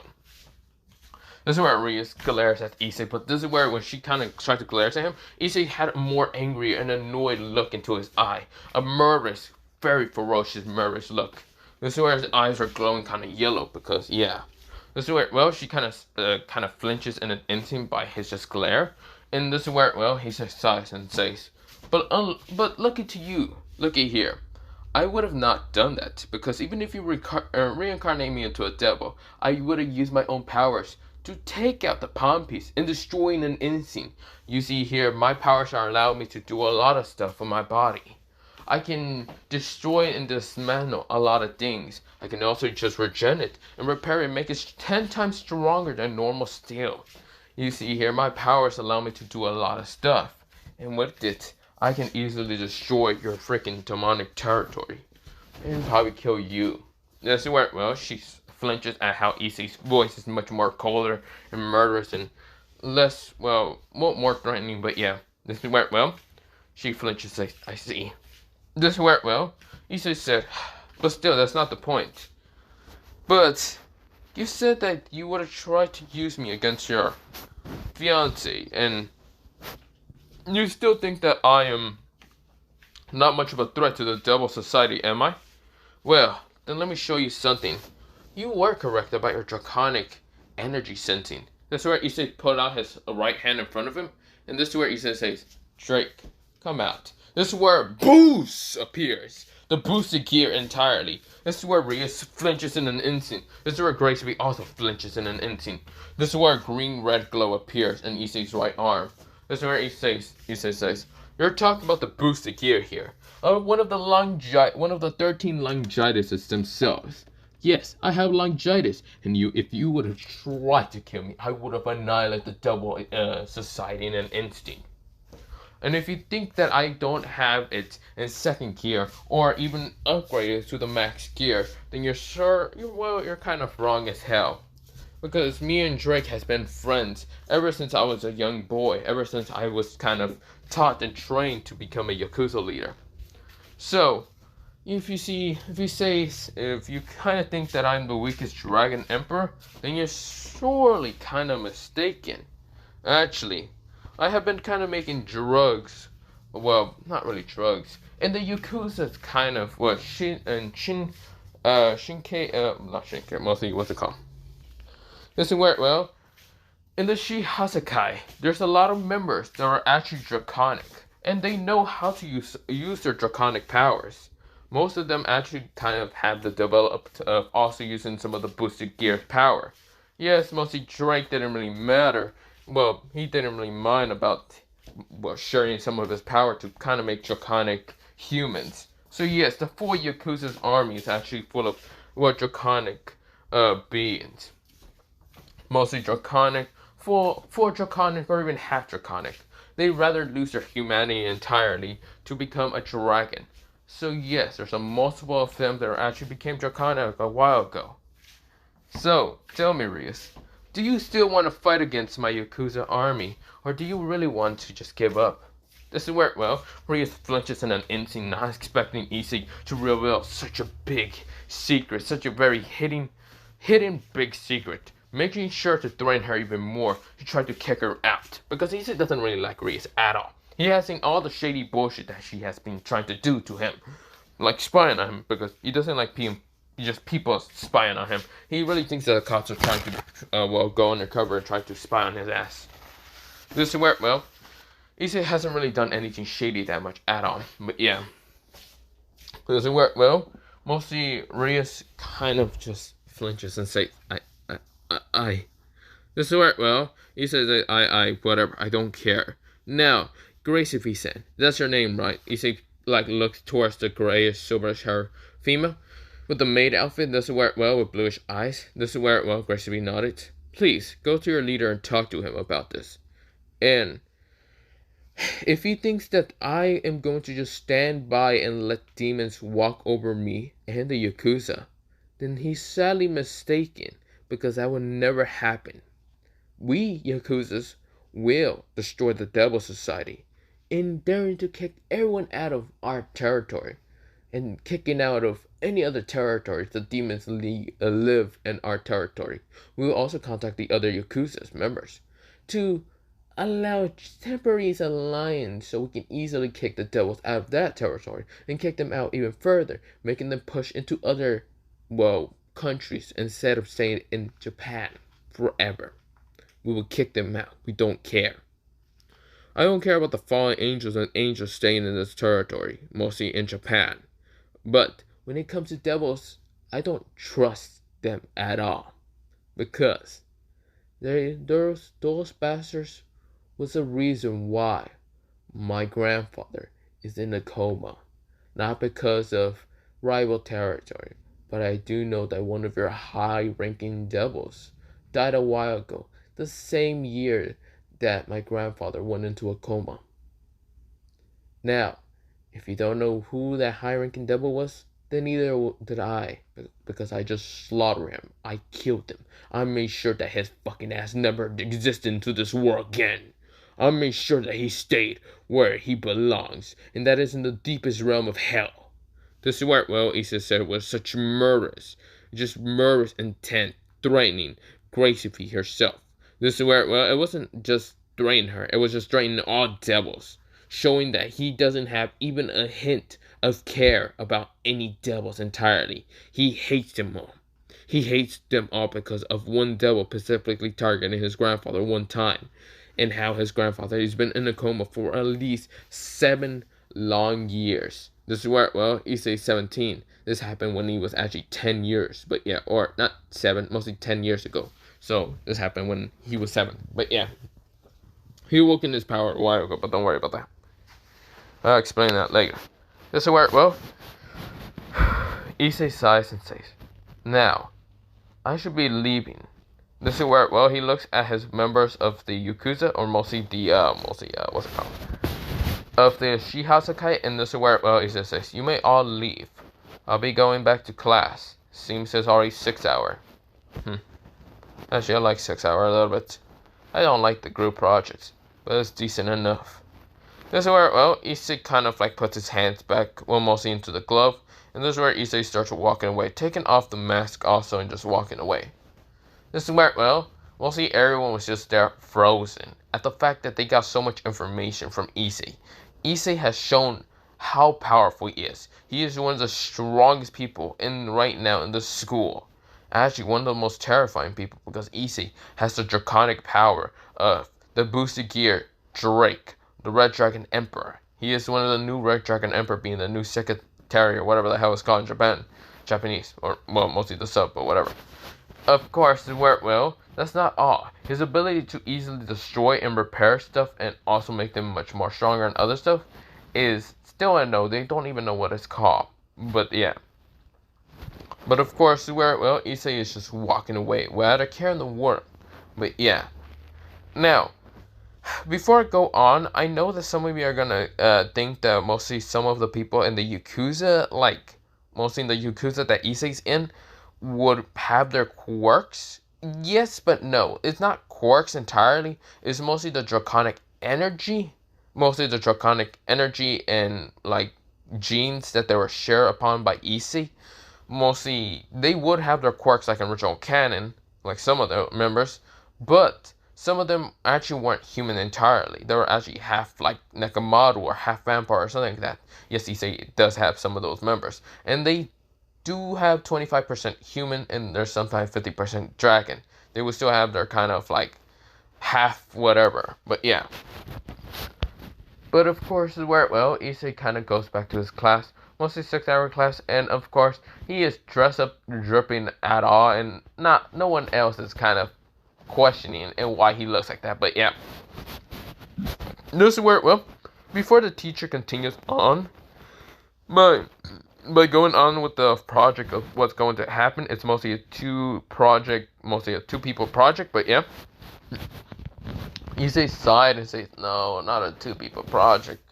Speaker 1: This is where Rias glares at Issei, but this is where when she kind of tried to glare at him, Issei had a more angry and annoyed look into his eye. A murderous, very ferocious murderous look. This is where his eyes are glowing kind of yellow because, yeah. This is where, well, she kind of flinches in an instant by his just glare. And this is where, well, he just sighs and says, but look at you. Looky here. I would have not done that, because even if you reincarnate me into a devil, I would have used my own powers to take out the palm piece and destroy in an instant. You see here, my powers are allowing me to do a lot of stuff with my body. I can destroy and dismantle a lot of things. I can also just regen it and repair it and make it 10 times stronger than normal steel. You see here, my powers allow me to do a lot of stuff. And with it, I can easily destroy your freaking demonic territory and probably kill you. This is where, well, she flinches at how Issei's voice is much more colder and murderous and less, well, more threatening, but yeah. This is where, well, she flinches and says, "I see." This is where, well, Issei said, "But still, that's not the point. But you said that you would have tried to use me against your fiancé, and you still think that I am not much of a threat to the Devil Society, am I? Well, then let me show you something. You were correct about your draconic energy sensing." This is where Issei put out his right hand in front of him, and this is where Issei says, "Drake, come out." This is where Boost appears. The boosted gear entirely. This is where Rias flinches in an instant. This is where Gracie also flinches in an instant. This is where a green-red glow appears in Issei's right arm. This is where Issei says, "You're talking about the boosted gear here. One of the 13 longitis themselves. Yes, I have longitis, and if you would have tried to kill me, I would have annihilated the Devil Society in an instant. And if you think that I don't have it in second gear or even upgraded to the max gear, then you're kind of wrong as hell. Because me and Drake has been friends ever since I was a young boy, ever since I was kind of taught and trained to become a Yakuza leader. So, if you kind of think that I'm the weakest Dragon Emperor, then you're surely kind of mistaken. Actually, I have been kind of making drugs. Well, not really drugs. And the Yakuza's kind of, not Shinkai, mostly, what's it called? Listen well. In the Shihasakai, there's a lot of members that are actually draconic, and they know how to use their draconic powers. Most of them actually kind of have the developed of also using some of the boosted gear power. Yes, mostly Drake didn't really matter. Well, he didn't really mind about sharing some of his power to kind of make draconic humans. So yes, the full Yakuza's army is actually full of draconic beings. Mostly draconic, full draconic, or even half draconic. They rather lose their humanity entirely to become a dragon. So yes, there's a multiple of them that actually became draconic a while ago. So, tell me, Rias, do you still want to fight against my Yakuza army, or do you really want to just give up? This is where, Rias flinches in an instant, not expecting Issei to reveal such a big secret, such a very hidden big secret, making sure to threaten her even more to try to kick her out, because Issei doesn't really like Rias at all. He has seen all the shady bullshit that she has been trying to do to him, like spying on him, because he doesn't like people spying on him. He really thinks that the cops are trying to, go undercover and try to spy on his ass. This is where, Issei hasn't really done anything shady that much at all, but yeah. This is where, mostly Rias kind of just flinches and says, I. This is where, he says, whatever, I don't care. Now, Grace, if he said, that's your name, right? Issei, looks towards the grayish, silverish hair female with the maid outfit. This is where, with bluish eyes. This is where, Grace nodded. Please, go to your leader and talk to him about this. And if he thinks that I am going to just stand by and let demons walk over me and the Yakuza, then he's sadly mistaken, because that will never happen. We Yakuzas will destroy the Devil Society, endeavoring to kick everyone out of our territory, and kicking out of any other territories the demons live in our territory. We will also contact the other Yakuza's members to allow temporary alliance so we can easily kick the devils out of that territory and kick them out even further, making them push into other, countries instead of staying in Japan forever. We will kick them out. We don't care. I don't care about the fallen angels and angels staying in this territory, mostly in Japan. But when it comes to devils, I don't trust them at all, because those bastards was the reason why my grandfather is in a coma. Not because of rival territory, but I do know that one of your high-ranking devils died a while ago, the same year that my grandfather went into a coma. Now, if you don't know who that high-ranking devil was, then neither did I, because I just slaughtered him. I killed him. I made sure that his fucking ass never existed into this world again. I made sure that he stayed where he belongs, and that is in the deepest realm of hell. This is where, Issa said, was such murderous intent, threatening Gracie herself. This is where, it wasn't just threatening her, it was just threatening all devils, showing that he doesn't have even a hint of care about any devils entirely. He hates them all. He hates them all because of one devil specifically targeting his grandfather one time, and how his grandfather has been in a coma for at least 7 long years. This is where, Issei 17. This happened when he was actually 10 years. But yeah, or not 7, mostly 10 years ago. So this happened when he was 7. But yeah, he woke in his power a while ago, but don't worry about that. I'll explain that later. This is where, Issei sighs and says, now, I should be leaving. This is where, he looks at his members of the Yakuza, or mostly the, what's it called? of the Shihasakai, and this is where, well, it just says, you may all leave. I'll be going back to class. Seems it's already 6 hour. Actually, I like 6 hour a little bit. I don't like the group projects, but it's decent enough. This is where, well, Issei kind of like puts his hands back, well, mostly into the glove, and this is where Issei starts walking away, taking off the mask also and just walking away. This is where, well, mostly everyone was just there frozen at the fact that they got so much information from Issei. Issei has shown how powerful he is. He is one of the strongest people in right now in the school. Actually, one of the most terrifying people because Issei has the draconic power of the boosted gear Drake, the Red Dragon Emperor. He is one of the new Red Dragon Emperor, being the new secretary or whatever the hell it's called in Japanese, or well, mostly the sub, but whatever. Of course, well, that's not all. His ability to easily destroy and repair stuff and also make them much more stronger and other stuff is still a no. They don't even know what it's called. But yeah. But of course, well, Issei is just walking away without a care in the world. But yeah. Now, before I go on, I know that some of you are gonna think that mostly some of the people in the Yakuza, like mostly in the Yakuza that Issei's in, would have their quirks. Yes, but no. It's not quirks entirely. It's mostly the draconic energy. Mostly the draconic energy and like genes that they were shared upon by Issei. Mostly they would have their quirks like in original canon, like some of the members, but some of them actually weren't human entirely. They were actually half like Nekomaru or half vampire or something like that. Yes, Issei does have some of those members, and they do have 25% human and there's sometimes 50% dragon. They would still have their kind of like half whatever. But yeah. But of course, well, Issei kind of goes back to his class, mostly 6 hour class, and of course he is dressed up, dripping at all, and no one else is kind of questioning and why he looks like that. But yeah. This is where, well, before the teacher continues on, by going on with the project of what's going to happen, it's mostly a two people project, but yeah. Issei sighed and says, no, not a 2 people project.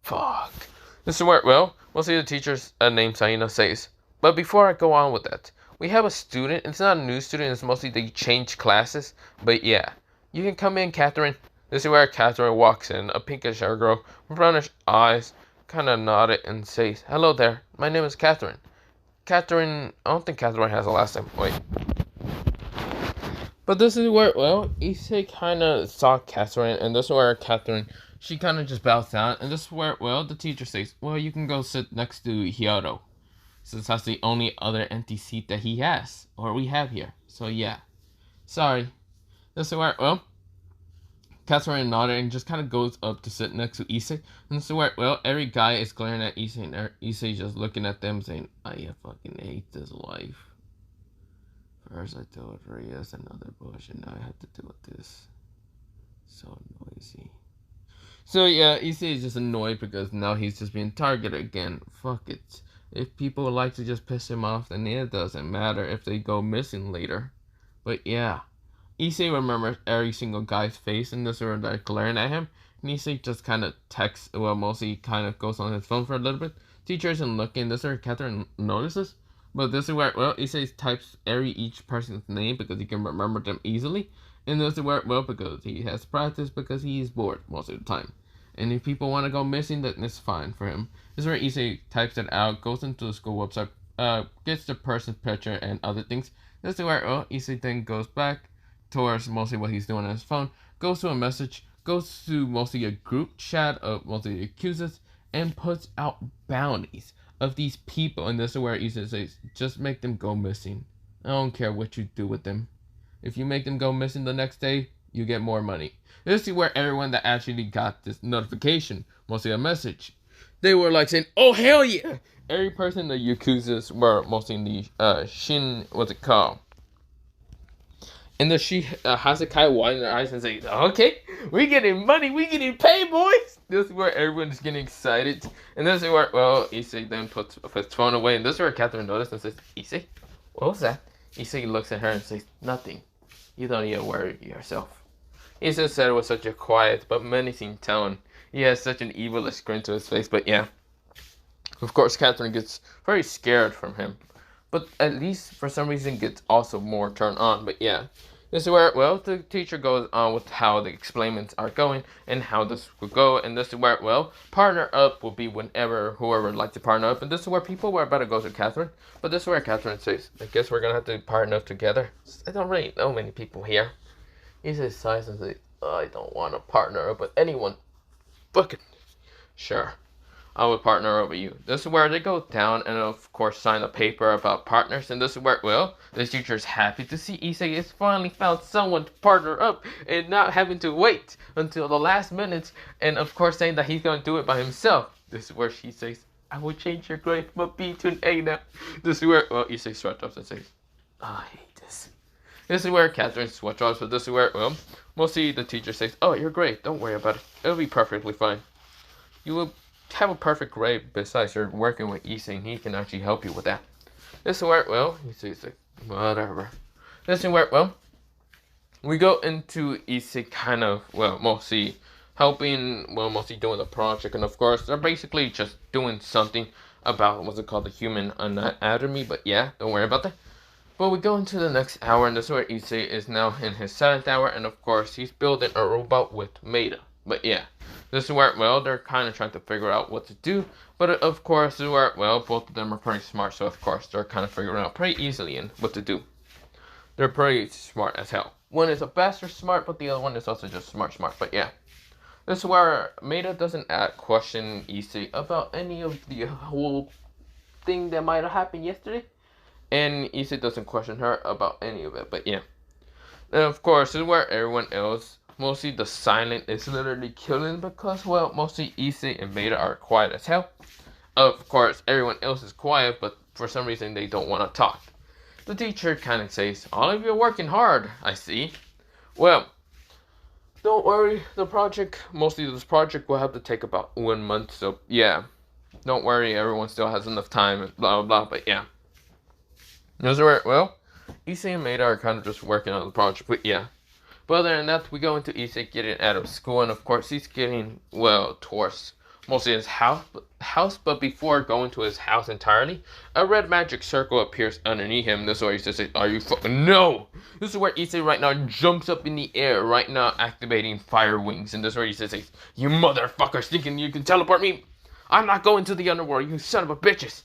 Speaker 1: Fuck. This is where, well, mostly the teacher's named Saina says, but before I go on with that, we have a student. It's not a new student, it's mostly they change classes, but yeah. You can come in, Catherine. This is where Catherine walks in, a pinkish hair girl with brownish eyes, kind of nodded and says, hello there, my name is Catherine. Catherine, I don't think Catherine has a last name. Wait. But this is where, well, Issei kind of saw Catherine, and this is where Catherine, she kind of just bows down, and this is where, well, the teacher says, well, you can go sit next to Hyoto, since that's the only other empty seat that he has, or we have here. So yeah, sorry. This is where, well, Catherine nodded and just kind of goes up to sit next to Issei. And this is where, well, every guy is glaring at Issei, and Issei just looking at them saying, I fucking hate this life. First I told Rias another bush, and now I have to deal with this. So noisy. So yeah, Issei is just annoyed because now he's just being targeted again. Fuck it. If people would like to just piss him off, then it doesn't matter if they go missing later. But yeah. Issei remembers every single guy's face, and this is where they're glaring at him. And Issei just kind of texts, well, mostly kind of goes on his phone for a little bit. Teacher isn't looking. This is where Catherine notices. But this is where, well, Issei types each person's name because he can remember them easily. And this is where, well, because he has practice, because he's bored most of the time. And if people want to go missing, then it's fine for him. This is where Issei types it out, goes into the school website, gets the person's picture and other things. This is where, well, Issei then goes back towards mostly what he's doing on his phone, goes to a message, goes to mostly a group chat of mostly the accusers, and puts out bounties of these people. And this is where Issei says, just make them go missing. I don't care what you do with them. If you make them go missing the next day, you get more money. This is where everyone that actually got this notification, mostly a message, they were like saying, oh hell yeah! Every person in the Yakuzas were mostly in the Shin, what's it called? And then she Hasakai wide in their eyes and says, okay, we getting money, we getting paid, boys. This is where everyone's getting excited. And this is where, well, Issei then puts his phone away. And this is where Catherine noticed and says, Issei, what was that? Issei looks at her and says, nothing. You don't even worry yourself. Issei said it with such a quiet but menacing tone. He has such an evilish grin to his face, but yeah. Of course, Catherine gets very scared from him, but at least for some reason gets also more turned on. But yeah, this is where, well, the teacher goes on with how the experiments are going and how this will go, and this is where, well, partner up will be whenever whoever would like to partner up, and this is where people were about to go to Catherine, but this is where Catherine says, I guess we're gonna have to partner up together. I don't really know many people here. He says, sighs and says, I don't want to partner up with anyone. Fucking sure. I would partner over you. This is where they go down and of course sign a paper about partners, and this is where, well, the teacher is happy to see Issei has finally found someone to partner up and not having to wait until the last minute, and of course saying that he's going to do it by himself. This is where she says, I will change your grade from a B to an A now. This is where, well, Issei shrugs off and says, I hate this. This is where Catherine switches off, so this is where, well, mostly the teacher says, oh, you're great, don't worry about it. It'll be perfectly fine. You will have a perfect grade. Besides, you're working with Issei and he can actually help you with that. This is where, well, Issei's like, whatever. This is where, well, we go into Issei kind of, well, mostly helping, well, mostly doing the project, and of course, they're basically just doing something about, what's it called, the human anatomy, but yeah, don't worry about that. But we go into the next hour, and this is where Issei is now in his 7th hour, and of course, he's building a robot with Maida. But yeah, this is where, well, they're kind of trying to figure out what to do. But of course, this is where, well, both of them are pretty smart. So of course, they're kind of figuring out pretty easily in what to do. They're pretty smart as hell. One is a bastard smart, but the other one is also just smart. But yeah, this is where Maida doesn't question Issei about any of the whole thing that might have happened yesterday. And Issei doesn't question her about any of it. But yeah. And of course, this is where everyone else, mostly the silent, is literally killing because, well, mostly Issei and Maida are quiet as hell. Of course, everyone else is quiet, but for some reason they don't want to talk. The teacher kind of says, all of you are working hard, I see. Well, don't worry, mostly this project will have to take about 1 month, so yeah. Don't worry, everyone still has enough time, and blah, blah, blah, but yeah. Those are, well, Issei and Maida are kind of just working on the project, but yeah. But other than that, we go into Issei getting out of school, and of course he's getting, well, towards mostly his house, but before going to his house entirely, a red magic circle appears underneath him. This is where he says, are you fucking, no! This is where Issei right now jumps up in the air, right now activating fire wings, and this is where he says, you motherfuckers thinking you can teleport me? I'm not going to the underworld, you son of a bitches!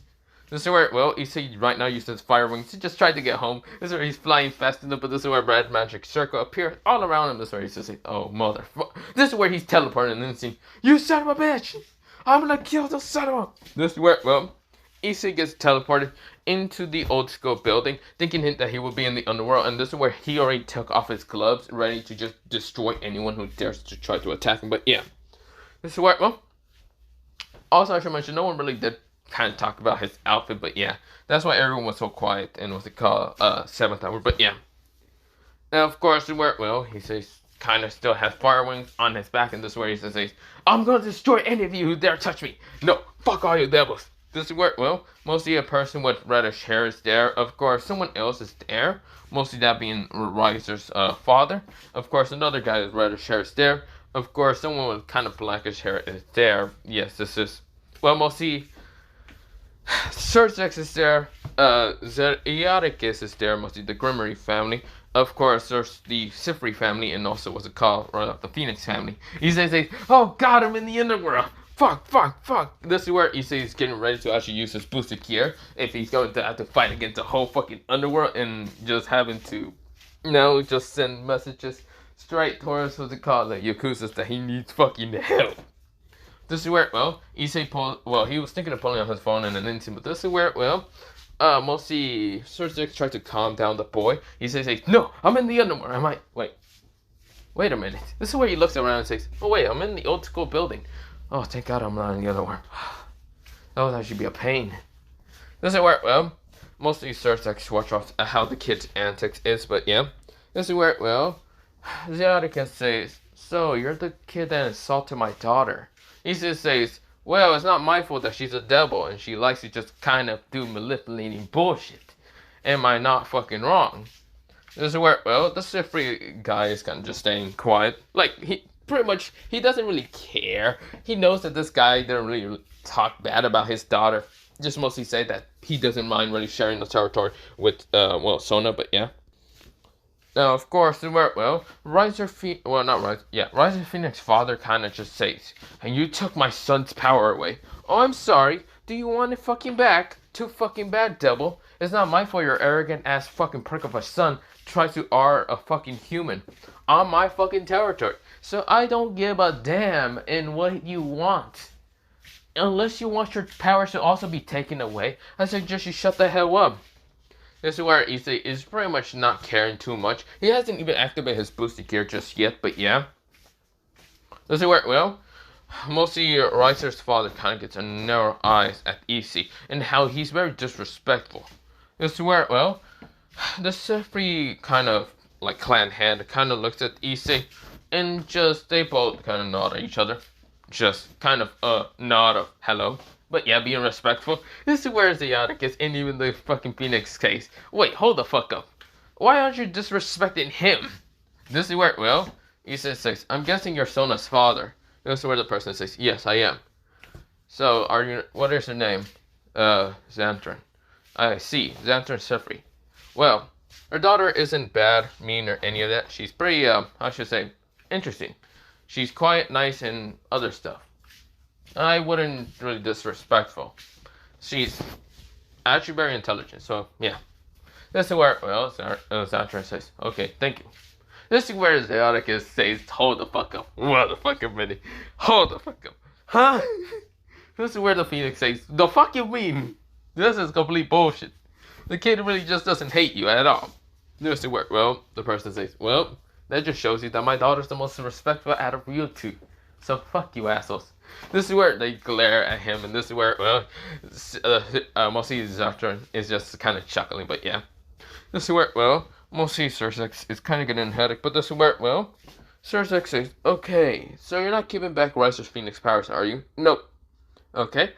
Speaker 1: This is where, well, Issei right now uses fire wings to just try to get home. This is where he's flying fast enough, but this is where red magic circle appears all around him. This is where he says, oh, motherfucker. This is where he's teleporting and then saying, you son of a bitch! I'm gonna kill the son of a... This is where, well, Issei gets teleported into the old school building, thinking that he will be in the underworld, and this is where he already took off his gloves, ready to just destroy anyone who dares to try to attack him. But yeah, this is where, well, also I should mention, no one really did kind of talk about his outfit, but yeah, that's why everyone was so quiet and what's it called, 7th hour, but yeah. Now, of course, where, well, he says, kind of still has fire wings on his back, and this is where he says, I'm gonna destroy any of you who dare touch me. No, fuck all you devils. This is where, well, mostly a person with reddish hair is there. Of course, someone else is there, mostly that being Riser's father. Of course, another guy with reddish hair is there. Of course, someone with kind of blackish hair is there. Yes, this is, well, mostly Surgex is there, Zeriaticus is there, mostly the Gremory family. Of course, there's the Sifri family, and also what's it called, the Phoenix family. He says, oh god, I'm in the underworld. Fuck. This is where Issei is getting ready to actually use his boosted gear if he's going to have to fight against the whole fucking underworld and just having to, just send messages straight towards what's it called, the Yakuza that he needs fucking help. This is where, well, Issei he was thinking of pulling out his phone in an instant, but this is where, well, mostly Surgex tried to calm down the boy. He says, no, I'm in the underworld. Wait a minute. This is where he looks around and says, oh wait, I'm in the old school building. Oh, thank God I'm not in the underworld. That would actually be a pain. This is where, well, mostly Surgex watch off how the kid's antics is, but yeah. This is where, well, Zeriaticus says, so you're the kid that assaulted my daughter. He just says, well, it's not my fault that she's a devil and she likes to just kind of do manipulating bullshit. Am I not fucking wrong? This is where, well, the Sifri guy is kind of just staying quiet. Like, pretty much, he doesn't really care. He knows that this guy didn't really talk bad about his daughter. Just mostly say that he doesn't mind really sharing the territory with, Sona, but yeah. Now, of course, Riser Phoenix's father kind of just says, and you took my son's power away. Oh, I'm sorry. Do you want it fucking back? Too fucking bad, devil. It's not my fault your arrogant ass fucking prick of a son tries to R a fucking human on my fucking territory. So I don't give a damn in what you want. Unless you want your powers to also be taken away, I suggest you shut the hell up. This is where Issei is pretty much not caring too much. He hasn't even activated his boosted gear just yet, but yeah. This is where, mostly Riser's father kind of gets a narrow eyes at Issei and how he's very disrespectful. This is where, the Sifri kind of, like, clan head kind of looks at Issei and just, they both kind of nod at each other. Just kind of a nod of hello. But yeah, being respectful. This is where Zayatic is in even the fucking Phoenix case. Wait, hold the fuck up. Why aren't you disrespecting him? This is where, Issei says, I'm guessing you're Sona's father. This is where the person says, yes, I am. So, what is your name? Xantran. I see, Xantran Sifri. Well, her daughter isn't bad, mean, or any of that. She's pretty, interesting. She's quiet, nice, and other stuff. I wouldn't really disrespectful. She's actually very intelligent, so yeah. This is where, Xantran says, okay, thank you. This is where Zayatic says, hold the fuck up. What the fuck a minute. Hold the fuck up. Huh? This is where the Phoenix says, the fuck you mean? This is complete bullshit. The kid really just doesn't hate you at all. This is where, the person says, that just shows you that my daughter's the most respectful out of you two. So fuck you assholes. This is where they glare at him, and this is where, mostly Xantran is just kind of chuckling, but yeah. This is where, mostly Sursex is kind of getting a headache, but this is where, Sursex says, okay, so you're not giving back Riser's Phoenix powers, are you? Nope. Okay.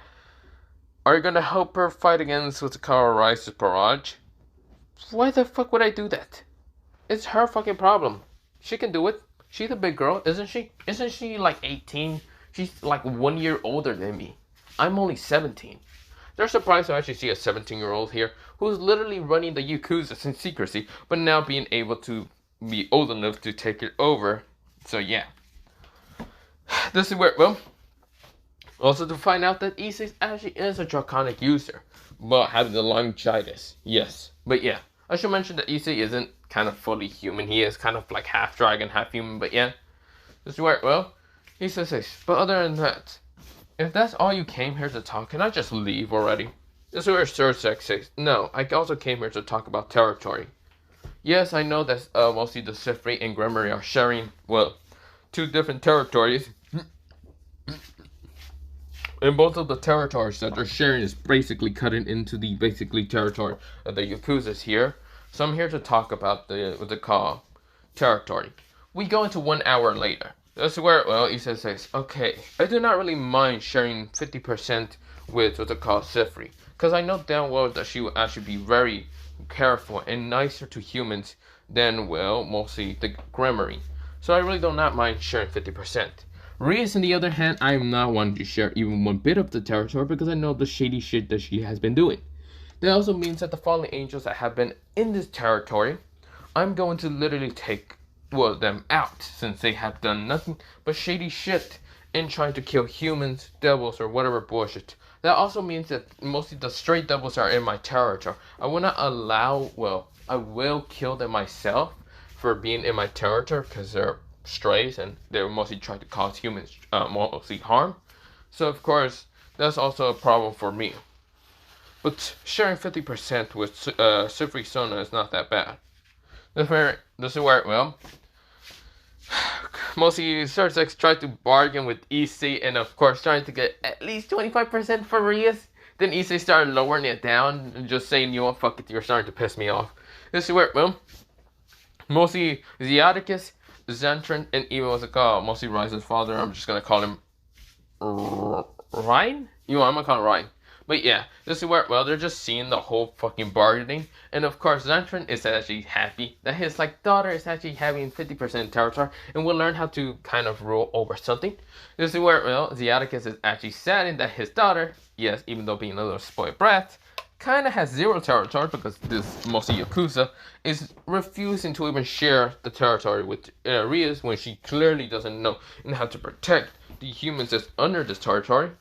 Speaker 1: Are you gonna help her fight against what's called Riser's barrage? Why the fuck would I do that? It's her fucking problem. She can do it. She's a big girl, isn't she? Isn't she like 18? She's like 1 year older than me. I'm only 17. They're surprised to actually see a 17-year-old here who's literally running the Yakuza in secrecy, but now being able to be old enough to take it over. So yeah. This is where, also to find out that Issei actually is a draconic user, but having the longitis. Yes. But yeah, I should mention that Issei isn't kind of fully human. He is kind of like half dragon, half human, but yeah. This is where, Issei says, but other than that, if that's all you came here to talk, can I just leave already? This is where Sursex says, no, I also came here to talk about territory. Yes, I know that mostly the Sifri and Gremory are sharing, two different territories. And both of the territories that they're sharing is basically cutting into the territory of the Yakuzas here. So I'm here to talk about what they call territory. We go into 1 hour later. That's where, Issei says, okay, I do not really mind sharing 50% with what they call Sifri. Because I know damn well that she will actually be very careful and nicer to humans than, mostly the Gremory. So I really do not mind sharing 50%. Rias, on the other hand, I am not wanting to share even one bit of the territory because I know the shady shit that she has been doing. That also means that the fallen angels that have been in this territory, I'm going to literally take them out, since they have done nothing but shady shit in trying to kill humans, devils, or whatever bullshit. That also means that mostly the stray devils are in my territory. I will not allow, I will kill them myself for being in my territory because they're strays and they're mostly trying to cause humans mostly harm. So of course, that's also a problem for me. But sharing 50% with Sifri Sona is not that bad. This is where, mostly Sursex tried to bargain with Issei and of course trying to get at least 25% for Rias. Then Issei started lowering it down and just saying, you know what, fuck it, you're starting to piss me off. This is where, mostly Zayaticus, Xantran, and even what's it called, mostly Rise's father, I'm just gonna call him Ryan? I'm gonna call him Ryan. But yeah, this is where, well, they're just seeing the whole fucking bargaining. And of course, Zantron is actually happy that his, like, daughter is actually having 50% territory and will learn how to kind of rule over something. This is where, well, Zeaticus is actually saddened that his daughter, yes, even though being a little spoiled brat, kind of has 0 territory because this mostly Yakuza is refusing to even share the territory with Rias when she clearly doesn't know how to protect the humans that's under this territory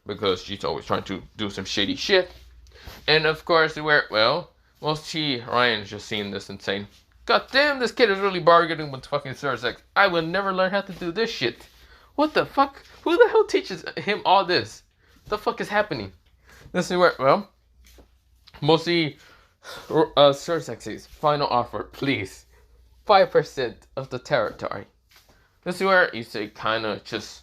Speaker 1: because she's always trying to do some shady shit. And of course, where, well, Ryan is just seeing this and saying, God damn, this kid is really bargaining with fucking Sursex. I will never learn how to do this shit. What the fuck? Who the hell teaches him all this? The fuck is happening? This is where, well, mostly Sursex's final offer, please. 5% of the territory. This is where Issei kind of just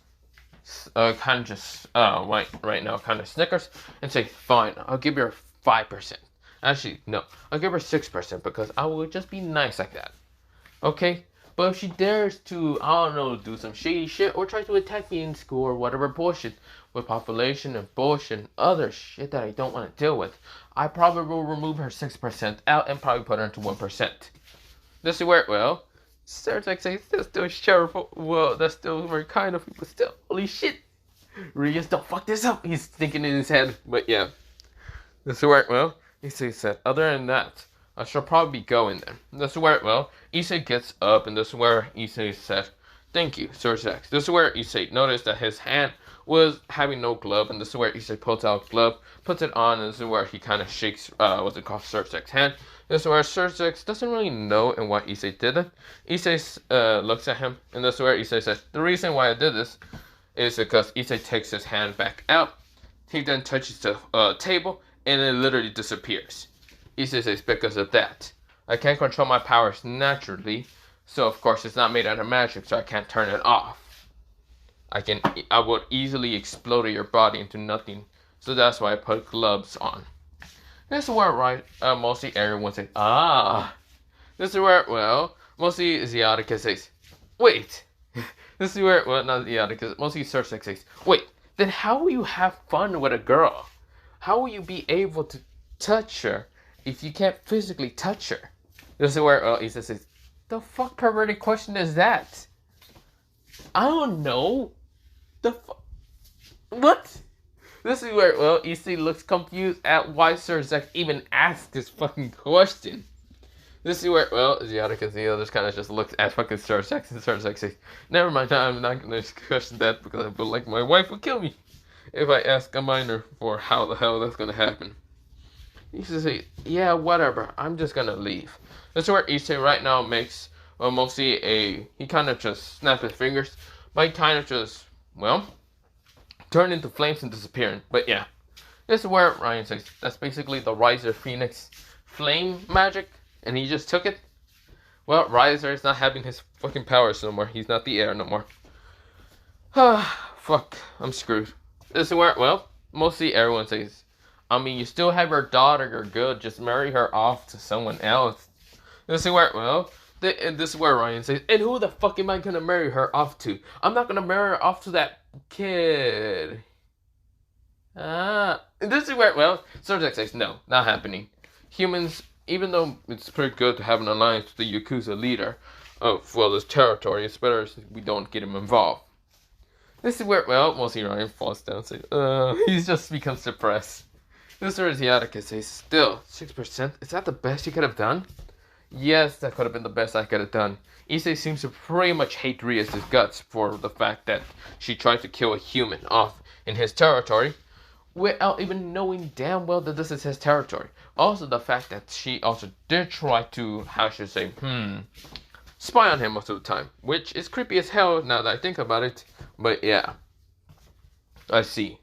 Speaker 1: right now kind of snickers and say, fine, I'll give her 5%. Actually, no, I'll give her 6% because I will just be nice like that. Okay? But if she dares to, I don't know, do some shady shit or try to attack me in school or whatever bullshit with population and bullshit and other shit that I don't want to deal with, I probably will remove her 6% out and probably put her into 1%. This is where, well, Sursex says that's still sharp. Well, that's still very kind of, but still, holy shit. Rias, don't fuck this up. He's thinking in his head. But yeah, this is where, well, Issei said, other than that, I shall probably be going then. This is where, well, Issei gets up, and this is where Issei said, thank you, Sursex. This is where Issei noticed that his hand was having no glove, and this is where Issei pulls out a glove, puts it on, and this is where he kind of shakes, what's it called, Sursex's hand. This is where Sursex doesn't really know and why Issei did it. Issei looks at him, and this is where Issei says, the reason why I did this is because Issei takes his hand back out. He then touches the table, and it literally disappears. Issei says, because of that. I can't control my powers naturally, so of course it's not made out of magic, so I can't turn it off. I would easily explode your body into nothing, so that's why I put gloves on. This is where mostly everyone says, ah. This is where, well, mostly Zeaticus says, wait. This is where, well, not Zeaticus, mostly Sursex says, wait, then how will you have fun with a girl? How will you be able to touch her if you can't physically touch her? This is where, Issei says, the fuck perverted question is that? I don't know. What? This is where, well, Issei looks confused at why Sursex even asked this fucking question. This is where, well, Zeaticus and the others kind of just looked at fucking Sursex, and Sursex says, never mind, I'm not going to question that because I feel like my wife would kill me if I ask a minor for how the hell that's going to happen. Issei says, yeah, whatever, I'm just going to leave. This is where Issei right now makes, well, mostly he kind of just snaps his fingers, but he kind of just, well, turn into flames and disappearing. But yeah, this is where Ryan says that's basically the Riser Phoenix flame magic, and he just took it. Well, Riser is not having his fucking powers no more. He's not the air no more. Fuck, I'm screwed. This is where, well, mostly everyone says, I mean, you still have your daughter, you're good, just marry her off to someone else. This is where, well, this is where Ryan says, and who the fuck am I gonna marry her off to? I'm not gonna marry her off to that kid. This is where, well, Sursex says, no, not happening. Humans, even though it's pretty good to have an alliance with the Yakuza leader of, well, this territory, it's better if we don't get him involved. This is where, well, mostly Ryan falls down and says, he's just becomes depressed. This is where Zeaticus says, still, 6%, is that the best you could have done? Yes, that could have been the best I could have done. Issei seems to pretty much hate Rias' guts for the fact that she tried to kill a human off in his territory without even knowing damn well that this is his territory. Also, the fact that she also did try to, how should I say, spy on him most of the time, which is creepy as hell now that I think about it. But yeah, I see.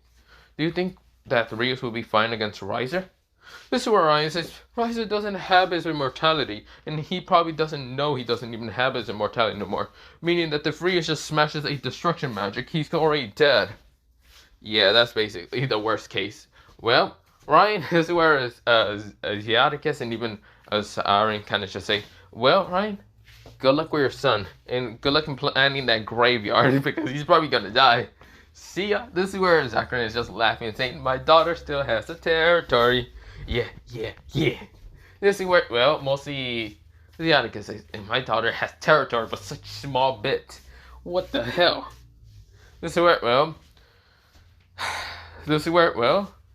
Speaker 1: Do you think that Rias will be fine against Riser? This is where Ryan says, Riser doesn't have his immortality, and he probably doesn't know he doesn't even have his immortality no more. Meaning that if Rias just smashes a destruction magic, he's already dead. Yeah, that's basically the worst case. Well, Ryan is where Zeaticus and even Aaron kind of just say, well, Ryan, good luck with your son, and good luck in planning that graveyard, because he's probably gonna die. See ya. This is where Zachary is just laughing and saying, "My daughter still has the territory." Yeah, yeah, yeah. This is where, well, mostly Zianica says, "And my daughter has territory, but such small bit. What the hell?" This is where, well,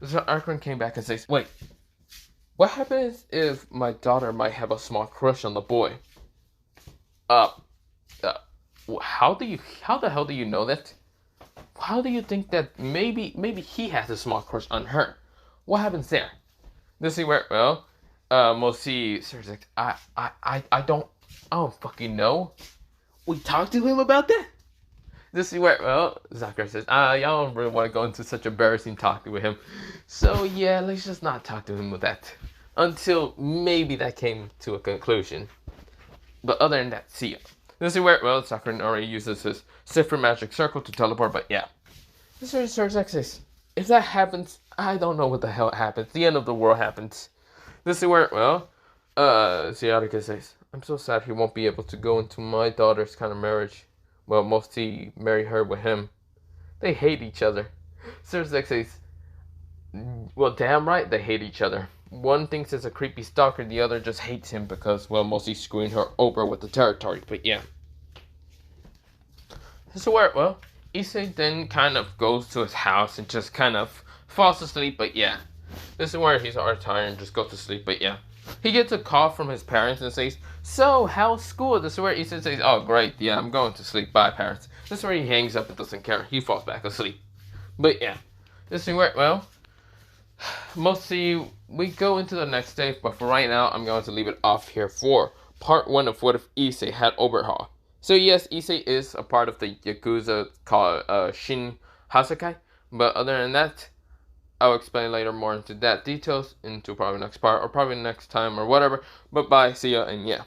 Speaker 1: Arkman came back and says, "Wait, what happens if my daughter might have a small crush on the boy?" Uh, uh how the hell do you know that? How do you think that maybe he has a small crush on her? What happens there? This is where, well, Mosi says like, I don't fucking know. We talked to him about that? This is where, well, Zachary says, y'all don't really want to go into such embarrassing talk with him. So yeah, let's just not talk to him with that. Until maybe that came to a conclusion. But other than that, see ya. This is where, well, Zachary already uses his Sifra magic circle to teleport, but yeah. This is where Sir says, if that happens, I don't know what the hell happens. The end of the world happens. This is where, well, Ziatica says, I'm so sad he won't be able to go into my daughter's kind of marriage. Well, mostly marry her with him. They hate each other. Sir says, well, damn right they hate each other. One thinks it's a creepy stalker, the other just hates him because, well, mostly screwing her over with the territory. But yeah. So where, well, Issei then kind of goes to his house and just kind of falls asleep, but yeah. This is where he's already tired and just goes to sleep, but yeah. He gets a call from his parents and says, so, how's school? This is where Issei says, oh, great, yeah, I'm going to sleep. Bye, parents. This is where he hangs up and doesn't care. He falls back asleep. But yeah. This is where, well, mostly we go into the next day, but for right now, I'm going to leave it off here for part 1 of What If Issei Had Overhaul. So yes, Issei is a part of the Yakuza called Shin Hasakai, but other than that, I'll explain later more into that details into probably next part or probably next time or whatever. But bye, see ya, and yeah.